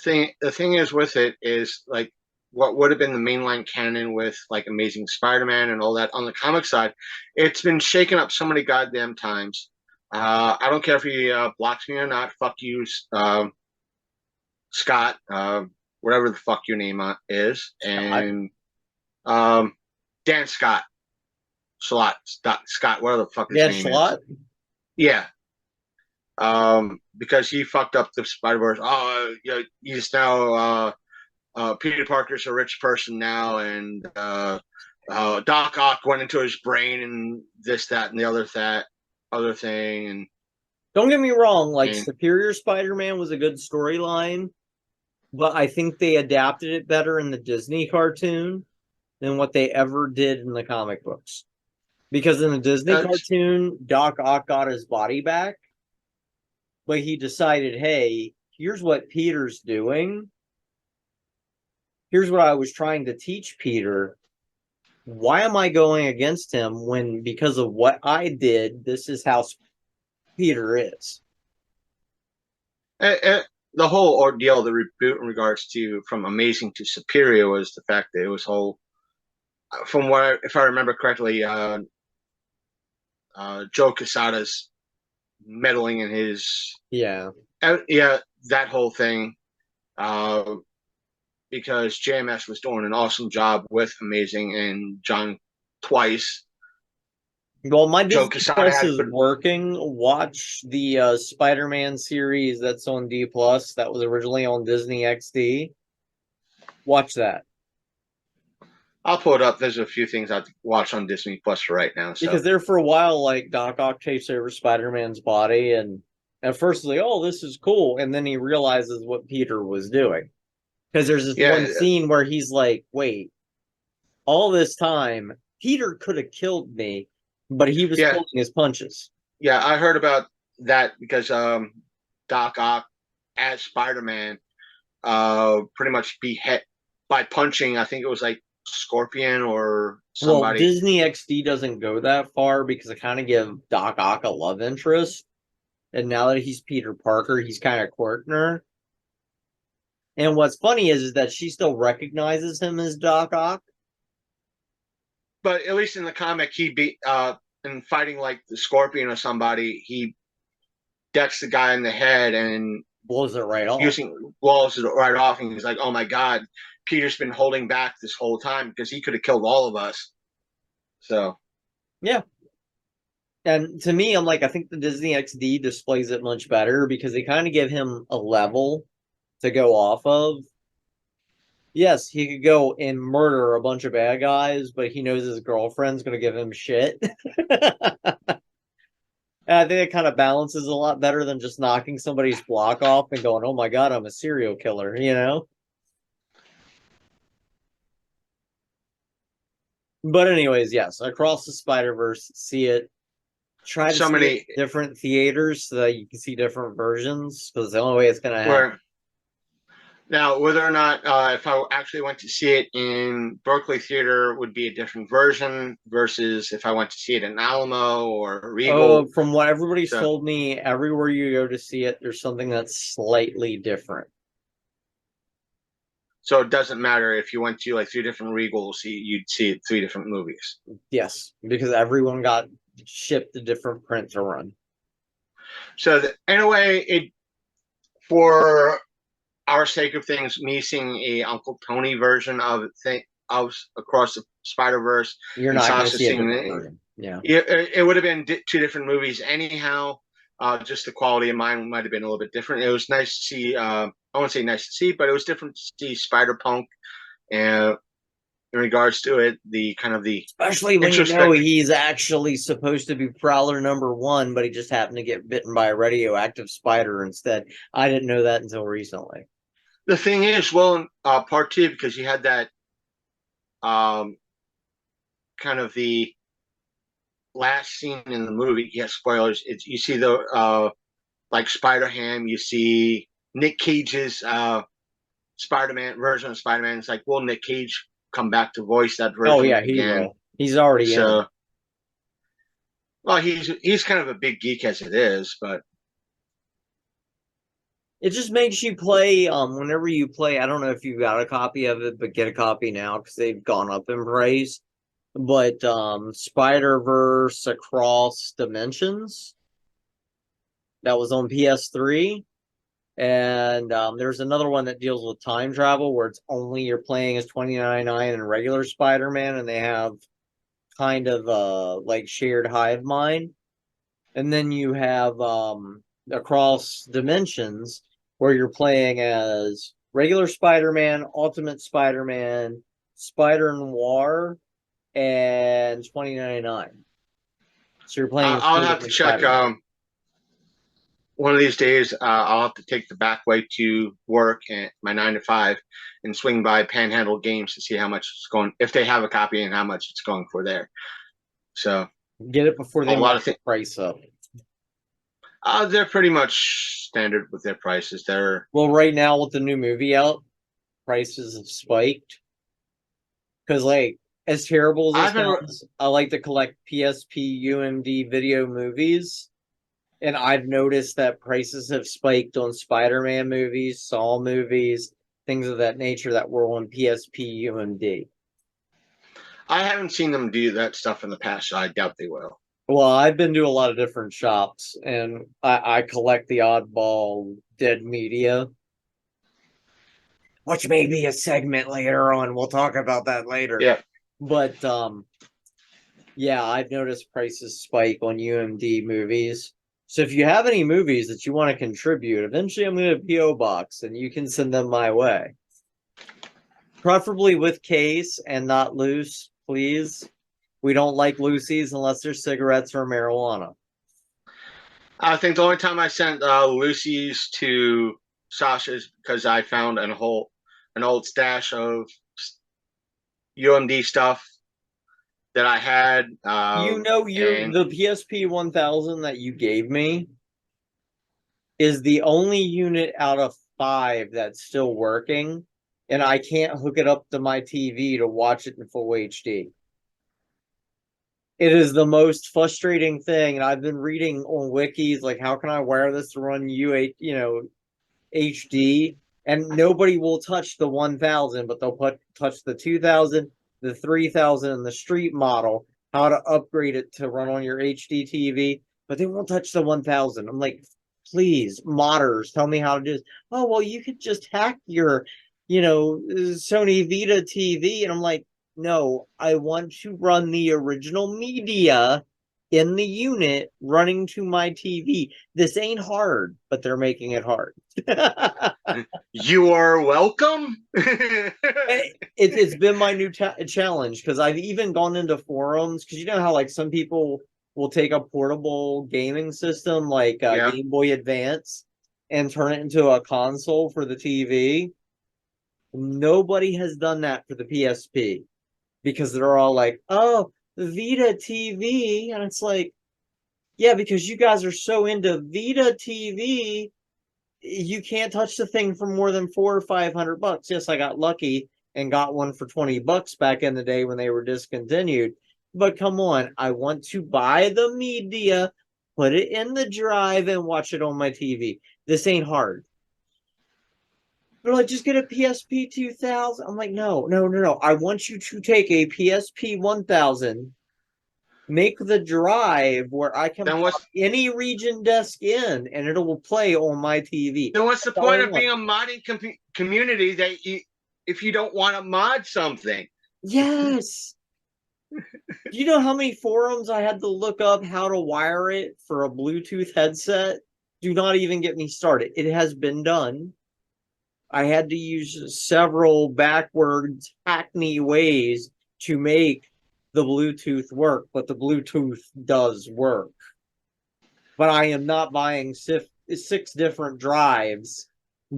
thing is with it is like what would have been the mainline canon with like Amazing Spider-Man and all that on the comic side, it's been shaken up so many goddamn times. I don't care if he blocks me or not. Fuck you, Scott, whatever the fuck your name is, and Dan Scott, Scott, whatever the fuck his name is. Yeah. Because he fucked up the Spider-Verse. Oh, you know, he's now Peter Parker's a rich person now, and Doc Ock went into his brain and this, that, and the other thing. And don't get me wrong, like Superior Spider-Man was a good storyline, but I think they adapted it better in the Disney cartoon than what they ever did in the comic books. Because in the Disney cartoon, Doc Ock got his body back, but he decided, hey, here's what Peter's doing. Here's what I was trying to teach Peter. Why am I going against him when, because of what I did, this is how Peter is? The whole ordeal, the reboot in regards to from Amazing to Superior, was the fact that it was whole. From what, if I remember correctly, Joe Quesada's meddling in his that whole thing. Because JMS was doing an awesome job with Amazing and John twice. Well, my Disney Plus is working. Watch the Spider-Man series that's on D+. That was originally on Disney XD. Watch that. I'll pull it up. There's a few things I'd watch on Disney Plus right now. So. Because there for a while, like, Doc Ock takes over Spider-Man's body, and at first he's like, oh, this is cool. And then he realizes what Peter was doing. Because there's this one scene where he's like, wait, all this time, Peter could have killed me, but he was pulling his punches. Yeah, I heard about that because Doc Ock, as Spider-Man, pretty much behead by punching, I think it was like Scorpion or somebody. Well, Disney XD doesn't go that far because it kind of give Doc Ock a love interest. And now that he's Peter Parker, he's kind of courting her. And what's funny is that she still recognizes him as Doc Ock. But at least in the comic, he beat in fighting like the Scorpion or somebody, he decks the guy in the head and blows it right off. Blows it right off, and he's like, "Oh my God, Peter's been holding back this whole time because he could have killed all of us." So, yeah. And to me, I'm like, I think the Disney XD displays it much better because they kind of give him a level to go off of. Yes, he could go and murder a bunch of bad guys, but he knows his girlfriend's going to give him shit. And I think it kind of balances a lot better than just knocking somebody's block off and going, "Oh my god, I'm a serial killer," you know? But anyways, yes, Across the Spider-Verse, see it. Try to So see many- it in different theaters so that you can see different versions, because the only way it's going to happen. Now, whether or not if I actually went to see it in Berkeley Theater would be a different version versus if I went to see it in Alamo or Regal. From what everybody's So- told me, everywhere you go to see it, there's something that's slightly different. So it doesn't matter if you went to like 3 different Regals, you'd see 3 different movies. Yes, because everyone got shipped a different print to run. So in a way, for our sake of things, me seeing a Uncle Tony version of Across the Spider-Verse, You're and not going to Sasha see a seeing different it. version. Yeah. It would have been 2 different movies anyhow. Just the quality of mine might have been a little bit different. It was nice to see. I won't say nice to see, but it was different to see Spider-Punk, and in regards to it, the kind of the Especially when you know he's actually supposed to be Prowler #1, but he just happened to get bitten by a radioactive spider instead. I didn't know that until recently. The thing is, well, in part 2, because you had that kind of the last scene in the movie. Yeah, spoilers. You see the like Spider-Ham. You see Nick Cage's Spider-Man version of Spider-Man. It's like, will Nick Cage come back to voice that version? Oh yeah, he again? will. He's already in. Well, he's kind of a big geek as it is, but it just makes you play. Whenever you play, I don't know if you've got a copy of it, but get a copy now because they've gone up in price. But Spider-Verse Across Dimensions, that was on PS3. And there's another one that deals with time travel where it's only you're playing as 2099 and regular Spider-Man, and they have kind of like shared hive mind. And then you have Across Dimensions where you're playing as regular Spider-Man, Ultimate Spider-Man, Spider-Noir, and 2099. So you're playing. I'll have to check. One of these days, I'll have to take the back way to work at my 9 to 5 and swing by Panhandle Games to see how much it's going, if they have a copy, and how much it's going for there. So get it before they mark the price up. They're pretty much standard with their prices. Well, right now with the new movie out, prices have spiked. Because, like, as terrible as it sounds, I like to collect PSP UMD video movies. And I've noticed that prices have spiked on Spider-Man movies, Saw movies, things of that nature that were on PSP UMD. I haven't seen them do that stuff in the past, so I doubt they will. Well, I've been to a lot of different shops, and I collect the oddball dead media, which may be a segment later on. We'll talk about that later. Yeah. But, yeah, I've noticed prices spike on UMD movies. So if you have any movies that you want to contribute, eventually I'm going to P.O. Box, and you can send them my way. Preferably with case and not loose, please. We don't like loosies unless they're cigarettes or marijuana. I think the only time I sent loosies to Sasha is because I found an old stash of UMD stuff that I had. The PSP 1000 that you gave me is the only unit out of 5 that's still working, and I can't hook it up to my TV to watch it in full HD. It is the most frustrating thing, and I've been reading on wikis like, how can I wire this to run HD? And nobody will touch the 1000, but they'll touch the 2000, the 3000, and the street model, how to upgrade it to run on your HD TV, but they won't touch the 1000. I'm like, please, modders, tell me how to do this. Oh, well, you could just hack your, Sony Vita TV. And I'm like, no, I want to run the original media in the unit running to my TV. This ain't hard, but they're making it hard. You are welcome. It's been my new challenge, because I've even gone into forums, because you know how like some people will take a portable gaming system like Game Boy Advance and turn it into a console for the TV. Nobody has done that for the PSP because they're all like, oh, Vita TV. And it's like, yeah, because you guys are so into Vita TV, you can't touch the thing for more than $400 or $500. Yes, I got lucky and got one for $20 back in the day when they were discontinued. But come on, I want to buy the media, put it in the drive, and watch it on my TV. This ain't hard. They're like, just get a PSP 2000. I'm like, no. I want you to take a PSP 1000, make the drive where I can put any region desk in, and it will play on my TV. Then what's the point of being a modding community if you don't want to mod something? Yes. Do you know how many forums I had to look up how to wire it for a Bluetooth headset? Do not even get me started. It has been done. I had to use several backwards hackney ways to make the Bluetooth work, but the Bluetooth does work. But I am not buying 6 different drives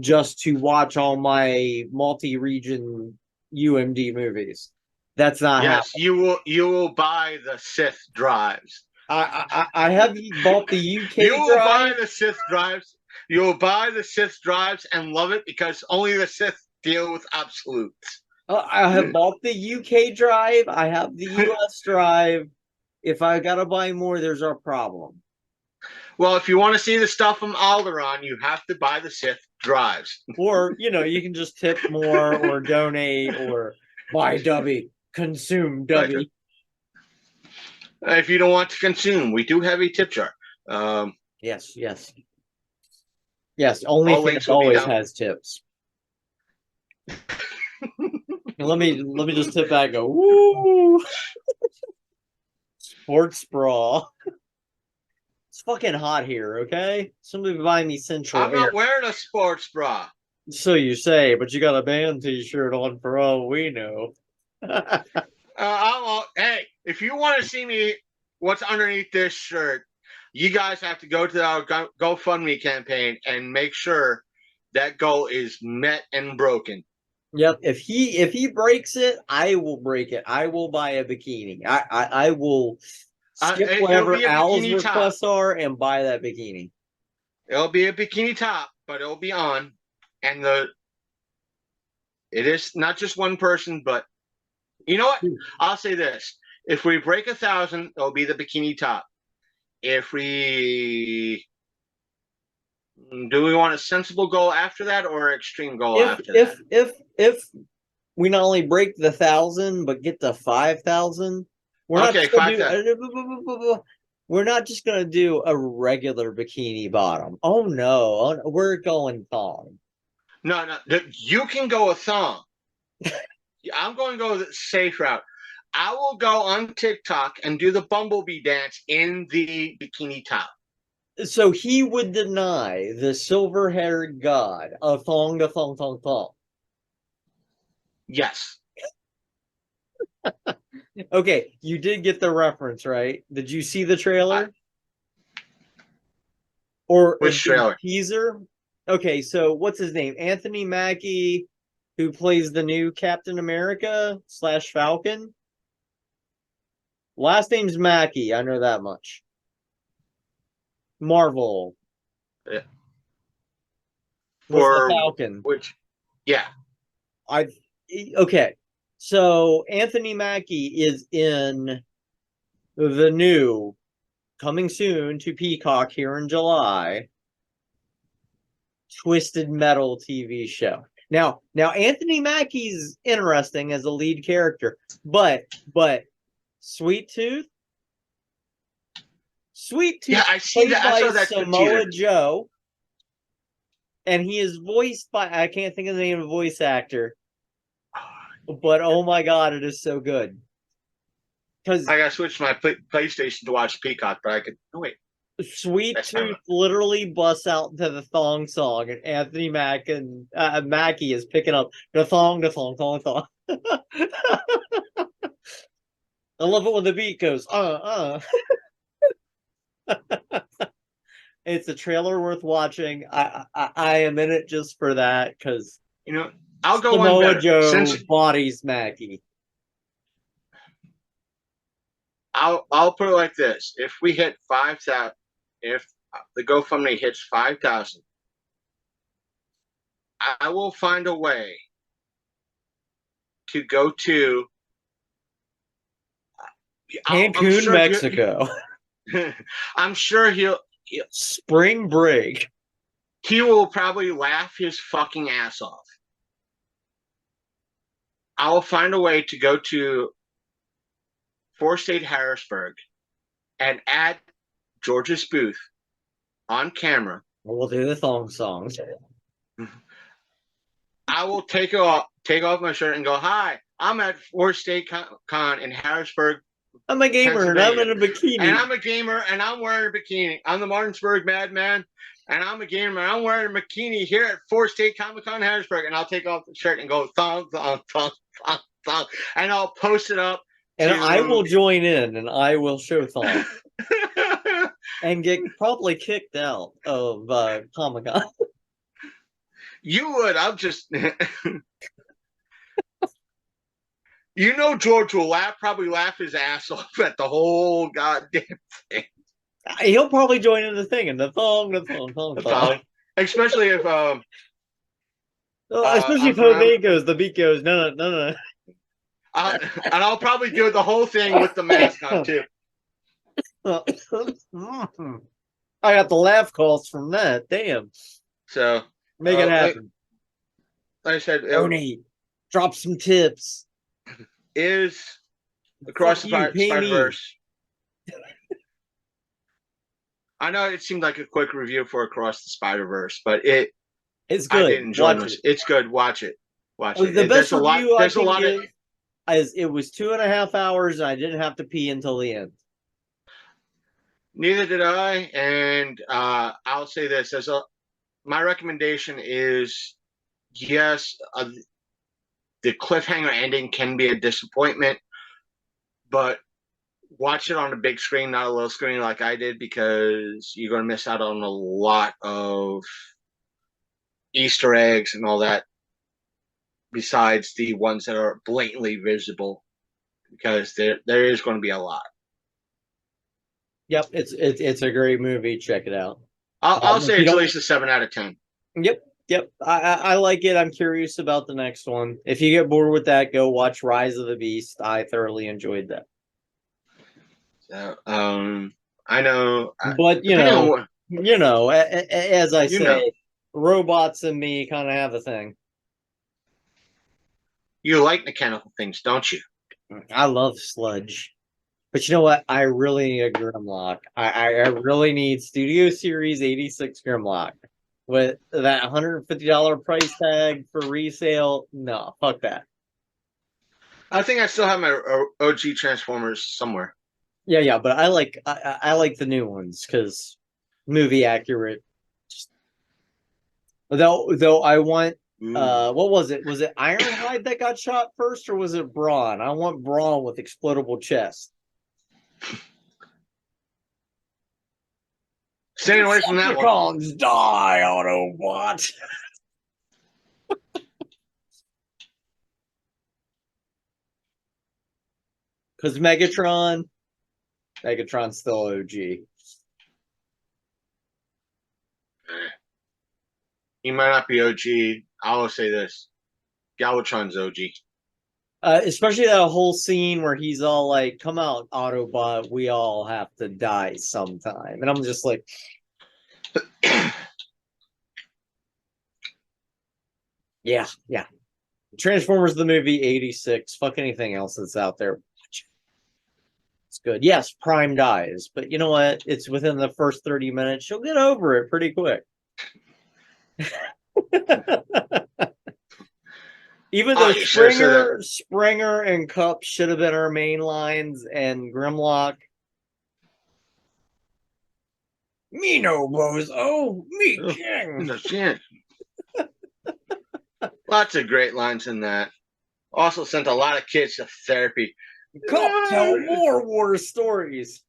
just to watch all my multi-region UMD movies. That's not happening. You will buy the Sith drives. I have bought the UK drive. You will buy the Sith drives. You will buy the Sith drives and love it because only the Sith deal with absolutes. I have bought the UK drive. I have the US drive. If I gotta buy more, there's a problem. Well, if you want to see the stuff from Alderaan, you have to buy the Sith drives. Or, you can just tip more or donate or buy Dubby. Consume Dubby. If you don't want to consume, we do have a tip jar. Yes. OnlyFans always has tips. let me just tip back and go, woo! Sports bra. It's fucking hot here, okay? Somebody buy me Central I'm not wearing a sports bra. So you say, but you got a band t-shirt on for all we know. Hey, if you want to see me, what's underneath this shirt, you guys have to go to our GoFundMe campaign and make sure that goal is met and broken. Yep. If he breaks it, I will break it. I will buy a bikini. I will skip whatever Al's requests are and buy that bikini. It'll be a bikini top, but it'll be on. And it is not just one person, but you know what? I'll say this. If we break 1,000, it'll be the bikini top. If we want a sensible goal after that or an extreme goal after that? If we not only break the 1,000 but get to 5,000, we're not just gonna do a regular bikini bottom. Oh no, we're going thong. No, you can go a thong. I'm going to go the safe route. I will go on TikTok and do the bumblebee dance in the bikini top. So he would deny the silver-haired god a thong to thong thong thong. Yes. Okay, you did get the reference, right? Did you see the trailer? Or which trailer? Teaser? Okay, so what's his name? Anthony Mackie, who plays the new Captain America / Falcon. Last name's Mackie, I know that much. Marvel. Yeah. For the Falcon. Which, yeah. Okay. So Anthony Mackie is in the new, coming soon to Peacock here in July, Twisted Metal TV show. Now Anthony Mackie's interesting as a lead character, but Sweet Tooth, yeah, I see that. I saw that Samoa Joe, and he is voiced by, I can't think of the name of the voice actor, but oh my god, it is so good. Because I gotta switch my PlayStation to watch Peacock, but I could. Oh wait. Sweet Tooth literally busts out into the thong song, and Anthony Mackie is picking up the thong. I love it when the beat goes, It's a trailer worth watching. I am in it just for that because I'll go Samoa one better. Joe bodies Mackie. I'll put it like this: if we hit 5,000, if the GoFundMe hits 5,000, I will find a way to go to Cancun, Mexico. I'm sure he'll spring break. He will probably laugh his fucking ass off. I will find a way to go to Four State Harrisburg and add George's booth on camera. We'll do the thong songs. I will take off my shirt and go, "Hi, I'm at Four State Con in Harrisburg. I'm a gamer and I'm in a bikini. And I'm a gamer and I'm wearing a bikini. I'm the Martinsburg Madman and I'm a gamer and I'm wearing a bikini here at Four State Comic Con Harrisburg." And I'll take off the shirt and go thong, thong, thong, thong, thong. And I'll post it up. And I will join in and I will show thong. And get probably kicked out of Comic Con. You would. I'm just... George will probably laugh his ass off at the whole goddamn thing. He'll probably join in the thing and the thong. Especially if especially if the beat goes, no. And I'll probably do the whole thing with the mask on too. I got the laugh calls from that. Damn. So make it happen. Like I said, donate. Drop some tips. Is Across the Spider-Verse. I know it seemed like a quick review for Across the Spider-Verse, but it's good. I did enjoy it. It's good. Watch it. The best review I can give is it was 2.5 hours and I didn't have to pee until the end. Neither did I, and I'll say this: my recommendation is, yes, the cliffhanger ending can be a disappointment, but watch it on a big screen, not a little screen like I did, because you're going to miss out on a lot of Easter eggs and all that, besides the ones that are blatantly visible, because there is going to be a lot. Yep, it's a great movie. Check it out. I'll say it's at least a 7 out of 10. Yep. I like it. I'm curious about the next one. If you get bored with that, go watch Rise of the Beast. I thoroughly enjoyed that. So, I know, but as I say, robots and me kind of have a thing. You like mechanical things, don't you? I love sludge. But you know what? I really need a Grimlock. I really need Studio Series 86 Grimlock. With that $150 price tag for resale, no, fuck that. I think I still have my OG Transformers somewhere. Yeah, but I like the new ones because movie accurate. Though I want what was it? Was it Ironhide that got shot first, or was it Brawn? I want Brawn with explodable chest. Staying away from that one. Die, Autobot. Because Megatron's still OG. He might not be OG. I will say this: Galvatron's OG. Especially that whole scene where he's all like, "Come out, Autobot. We all have to die sometime," and I'm just like, yeah. Transformers the movie 86. Fuck anything else that's out there. It's good. Yes, Prime dies, but you know what? It's within the first 30 minutes. She'll get over it pretty quick. Even though Springer and Cup should have been our main lines, and Grimlock. Me no bozo, me king. Lots of great lines in that. Also sent a lot of kids to therapy. Cup tell more war stories.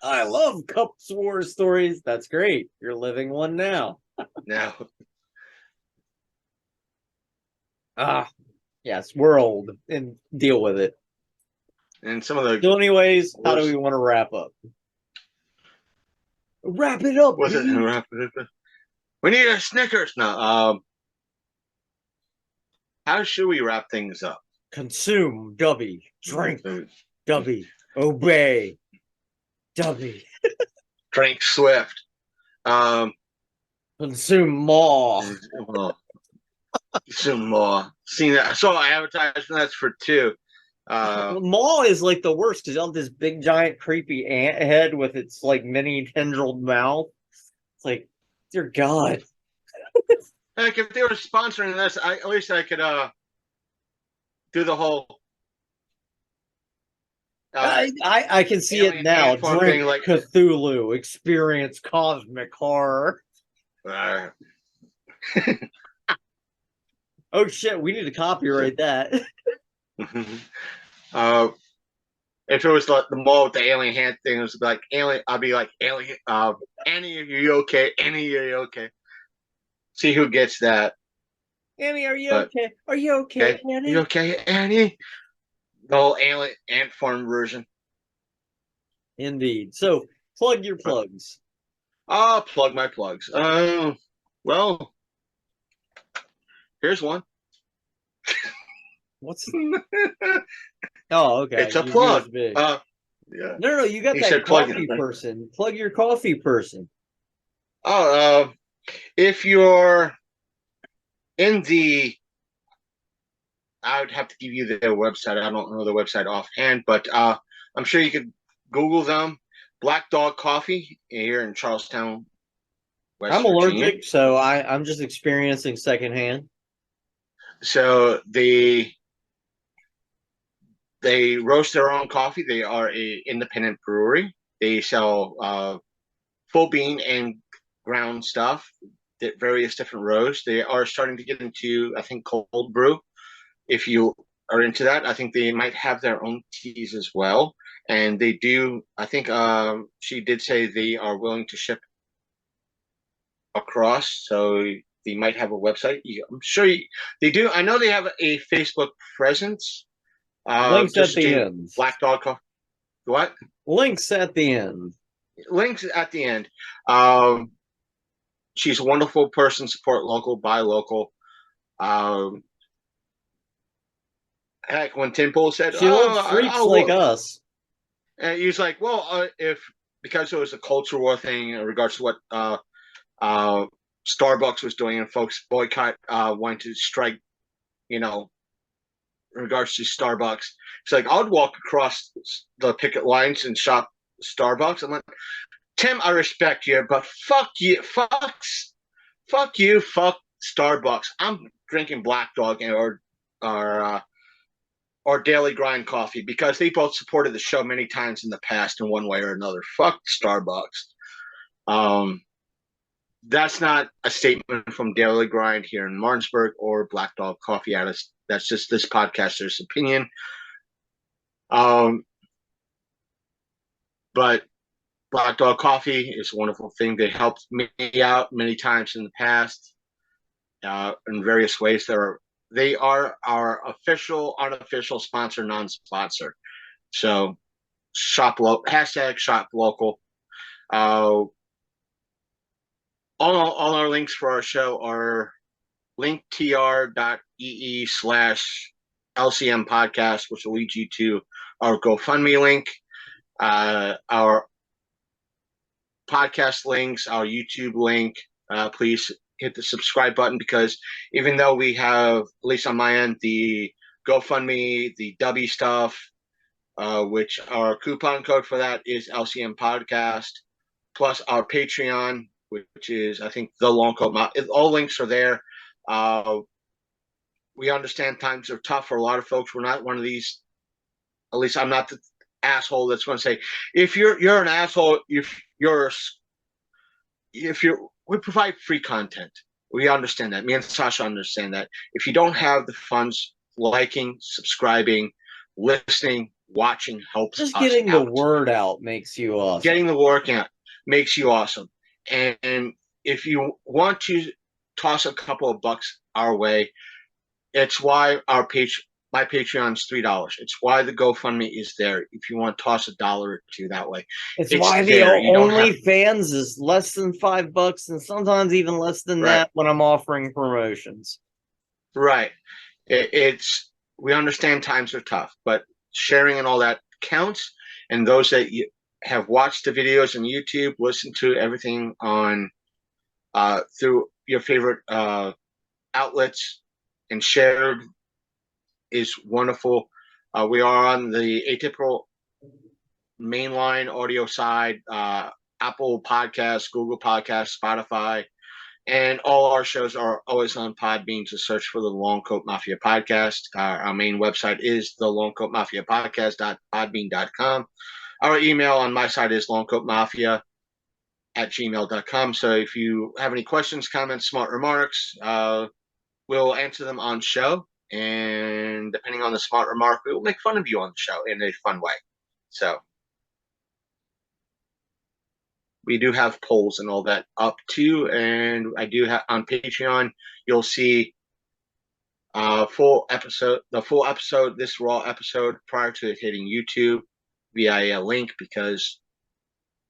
I love Cups War stories. That's great. You're living one now. Now, Yes, we're old and deal with it. and some of the So, anyways, how do we want to wrap up? Wrap it up. what's it? We need a Snickers now. How should we wrap things up? Consume, Dubby. Drink, Dubby. Obey, Dubby. Drink Swift. Consume more. Some more. Seen that? I saw advertisements for 2. Maw is like the worst because you have this big giant creepy ant head with its like mini tendrilled mouth. It's like, dear God. Like if they were sponsoring this, at least I could do the whole. I can see it now. Drink thing, like Cthulhu, experience cosmic horror. Oh shit, we need to copyright that. If it was like the mall with the alien hand thing, it was like alien. I'd be like alien. Annie, are you okay? Annie, are you okay? See who gets that. Annie, are you okay? Are you okay, Annie? You okay, Annie? The whole alien ant farm version. Indeed. So plug your plugs. I'll plug my plugs. Well, here's one. What's Oh, okay. It's a plug. Yeah. No, you got He that said plug coffee it. person. Plug your coffee person. If you're in the, I would have to give you their website. I don't know the website offhand, but I'm sure you could Google them. Black Dog Coffee here in Charlestown, West I'm Virginia. allergic, so I'm just experiencing secondhand. So they roast their own coffee. They are a independent brewery. They sell full bean and ground stuff, various different roasts. They are starting to get into, I think, cold brew. If you are into that, I think they might have their own teas as well. And they do, I think she did say they are willing to ship across. So they might have a website. I'm sure they do. I know they have a Facebook presence. Links at the end. Black Dog Coffee. What? Links at the end. Links at the end. She's a wonderful person. Support local, buy local. Heck, when Tim Pool said, she loves freaks like us. And he was like, well, because it was a culture war thing in regards to what Starbucks was doing and folks boycott, wanting to strike, in regards to Starbucks. It's like, I would walk across the picket lines and shop Starbucks. I'm like, Tim, I respect you, but fuck you, fuck Starbucks. I'm drinking Black Dog or Daily Grind coffee because they both supported the show many times in the past in one way or another. Fuck Starbucks. That's not a statement from Daily Grind here in Martinsburg or Black Dog Coffee. That's just this podcaster's opinion. But Black Dog Coffee is a wonderful thing. They helped me out many times in the past in various ways. They are our official, unofficial sponsor, non-sponsor. So shop local, hashtag shop local. All our links for our show are linktr.ee/LCM podcast, which will lead you to our GoFundMe link, our podcast links, our YouTube link. Please hit the subscribe button because even though we have, at least on my end, the GoFundMe, the W stuff, which our coupon code for that is LCM Podcast, plus our Patreon, which is, I think, the Long Coat Mafia. All links are there. We understand times are tough for a lot of folks. We're not one of these, at least I'm not the asshole that's going to say, if you're an asshole, we provide free content. We understand that. Me and Sasha understand that. If you don't have the funds, liking, subscribing, listening, watching helps Just us getting out. the word out makes you awesome. Getting the work out makes you awesome. And if you want to toss a couple of bucks our way, it's why my Patreon's $3. It's why the GoFundMe is there. If you want to toss $1 or $2 that way, It's why the there. You don't have- OnlyFans is less than $5 and sometimes even less than Right. that when I'm offering promotions. Right. We understand times are tough, but sharing and all that counts. And those that have watched the videos on YouTube, listen to everything on through your favorite outlets and shared is wonderful. We are on the Atypical mainline audio side, Apple Podcasts, Google Podcasts, Spotify, and all our shows are always on Podbean. To search for the Long Coat Mafia Podcast. Our main website is the Long Coat Mafia Podcast.podbean.com. Our email on my side is longcoatmafia@gmail.com. So if you have any questions, comments, smart remarks, we'll answer them on show. And depending on the smart remark, we will make fun of you on the show in a fun way. So we do have polls and all that up too, and I do have on Patreon. You'll see the full episode, this raw episode prior to it hitting YouTube via a link, because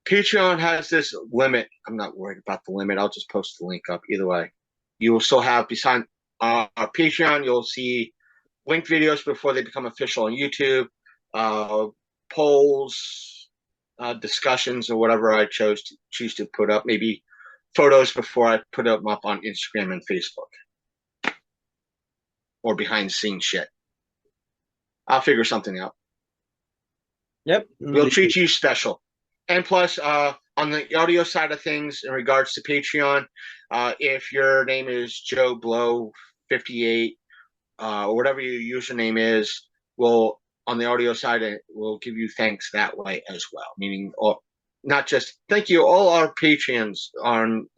Patreon has this limit. I'm not worried about the limit. I'll just post the link up either way. You will still have beside our Patreon. You'll see linked videos before they become official on YouTube, polls. Discussions or whatever I choose to put up, maybe photos before I put them up on Instagram and Facebook, or behind the scenes shit. I'll figure something out. Yep. We'll treat you special. And plus, on the audio side of things, in regards to Patreon, if your name is Joe Blow 58, or whatever your username is, on the audio side, we'll give you thanks that way as well. Meaning, not just thank you. All our Patreons who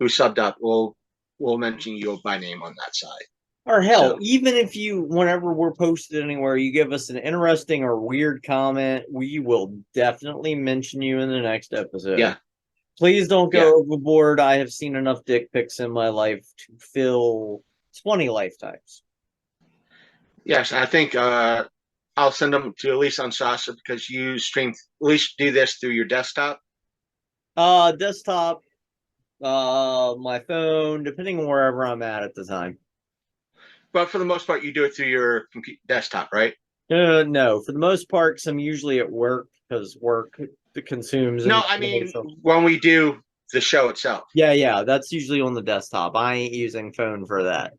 subbed up, we'll mention you by name on that side. Or hell, even if whenever we're posted anywhere, you give us an interesting or weird comment, we will definitely mention you in the next episode. Yeah. Please don't go overboard. I have seen enough dick pics in my life to fill 20 lifetimes. Yes, I think I'll send them to at least on Sasha, because you stream, at least do this through your desktop. Desktop, my phone, depending on wherever I'm at the time. But for the most part, you do it through your desktop, right? No, for the most part, 'cause I'm usually at work, because work consumes. No, I mean when we do the show itself. Yeah, that's usually on the desktop. I ain't using phone for that.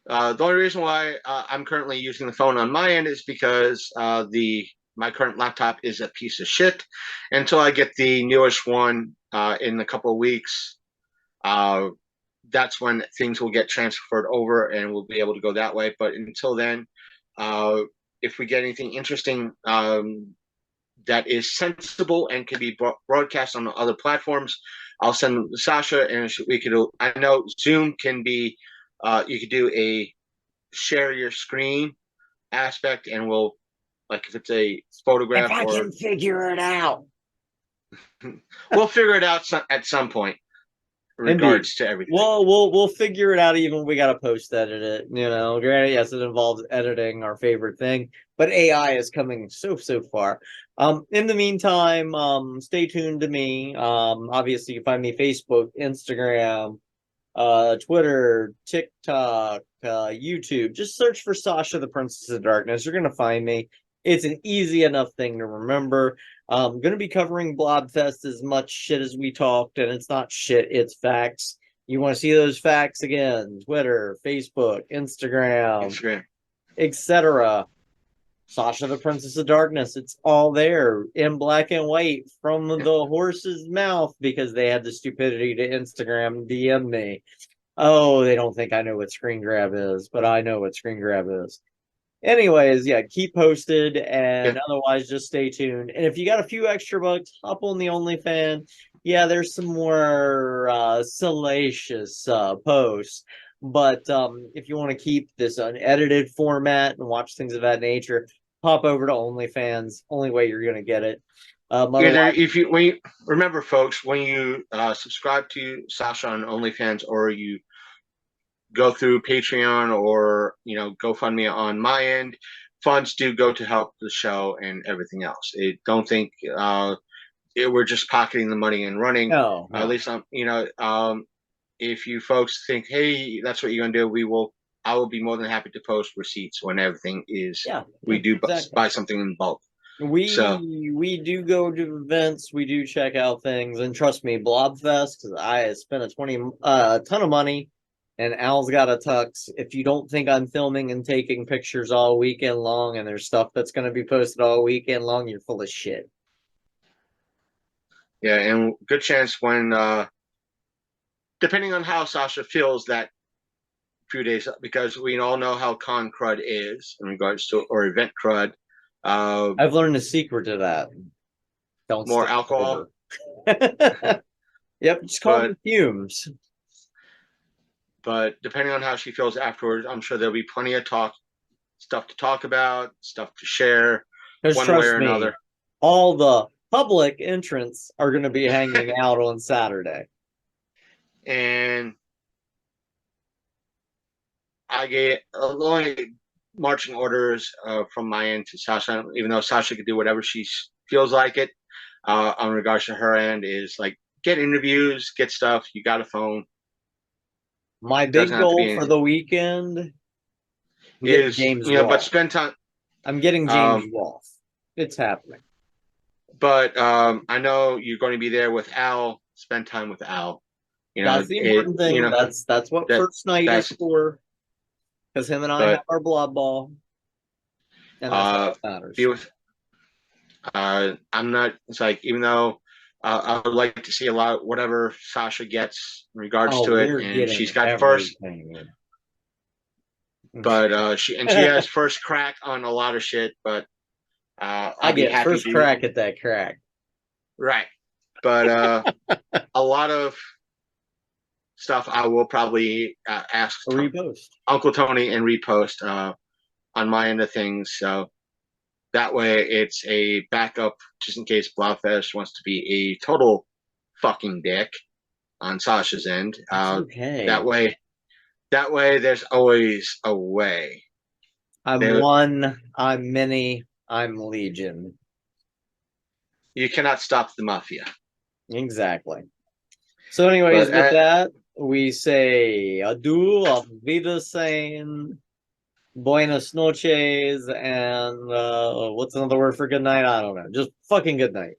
The only reason why I'm currently using the phone on my end is because my current laptop is a piece of shit. Until I get the newest one in a couple of weeks, that's when things will get transferred over and we'll be able to go that way. But until then, if we get anything interesting that is sensible and can be broadcast on other platforms, I'll send them to Sasha, and I know Zoom can be. You could do a share your screen aspect, and we'll, like, if it's a photograph, if I can figure it out, we'll figure it out at some point. In regards to everything, we'll figure it out. Even we got to post edit it. Granted, yes, it involves editing, our favorite thing, but AI is coming so far. In the meantime, stay tuned to me. Obviously, you can find me Facebook, Instagram, Twitter, TikTok, YouTube. Just search for Sasha the Princess of Darkness. You're gonna find me. It's an easy enough thing to remember. I'm gonna be covering Blobfest as much shit as we talked, and it's not shit, it's facts. You want to see those facts again? Twitter, Facebook, Instagram. Etc. Sasha the Princess of Darkness. It's all there in black and white from the horse's mouth, because they had the stupidity to Instagram DM me. Oh, they don't think I know what screen grab is, but I know what screen grab is. Anyways, yeah, keep posted, and otherwise just stay tuned. And if you got a few extra bucks, hop on the OnlyFans. Yeah, there's some more salacious posts. But if you want to keep this unedited format and watch things of that nature, pop over to OnlyFans. Only way you're gonna get it. Either remember, folks, when you subscribe to Sasha on OnlyFans, or you go through Patreon or GoFundMe on my end, funds do go to help the show and everything else. Don't think we're just pocketing the money and running. No. At least if you folks think, hey, that's what you're gonna do, I will be more than happy to post receipts when everything is. Yeah, we do buy something in bulk. We do go to events, we do check out things, and trust me, Blobfest, because I spent a ton of money, and Al's got a tux. If you don't think I'm filming and taking pictures all weekend long, and there's stuff that's going to be posted all weekend long, you're full of shit. Yeah, and good chance when, depending on how Sasha feels that few days, because we all know how con crud is in regards to, or event crud. I've learned a secret to that. Don't more alcohol. Yep, just call them fumes. But depending on how she feels afterwards, I'm sure there'll be plenty of stuff to talk about, stuff to share, one way or another. All the public entrants are going to be hanging out on Saturday. And I get only marching orders from my end to Sasha, even though Sasha could do whatever she feels like it. On regards to her end, is like get interviews, get stuff. You got a phone. My big goal for the weekend is James but spend time. I'm getting James Rolfe. It's happening. But I know you're going to be there with Al. Spend time with Al. That's the important thing. That's what first night is for. Because him and I have our blood ball. And that's what matters. I'm not, it's like, even though I would like to see a lot, whatever Sasha gets in regards to it, and she's got first. But she has first crack on a lot of shit, but I get first crack at that crack. Right. But a lot of stuff I will probably ask Uncle Tony and repost on my end of things. So that way it's a backup just in case Blobfest wants to be a total fucking dick on Sasha's end. Okay. That way there's always a way. I'm one, I'm many, I'm legion. You cannot stop the mafia. Exactly. So anyways, with that, we say adieu, auf Wiedersehen, buenas noches, and what's another word for good night? I don't know. Just fucking good night.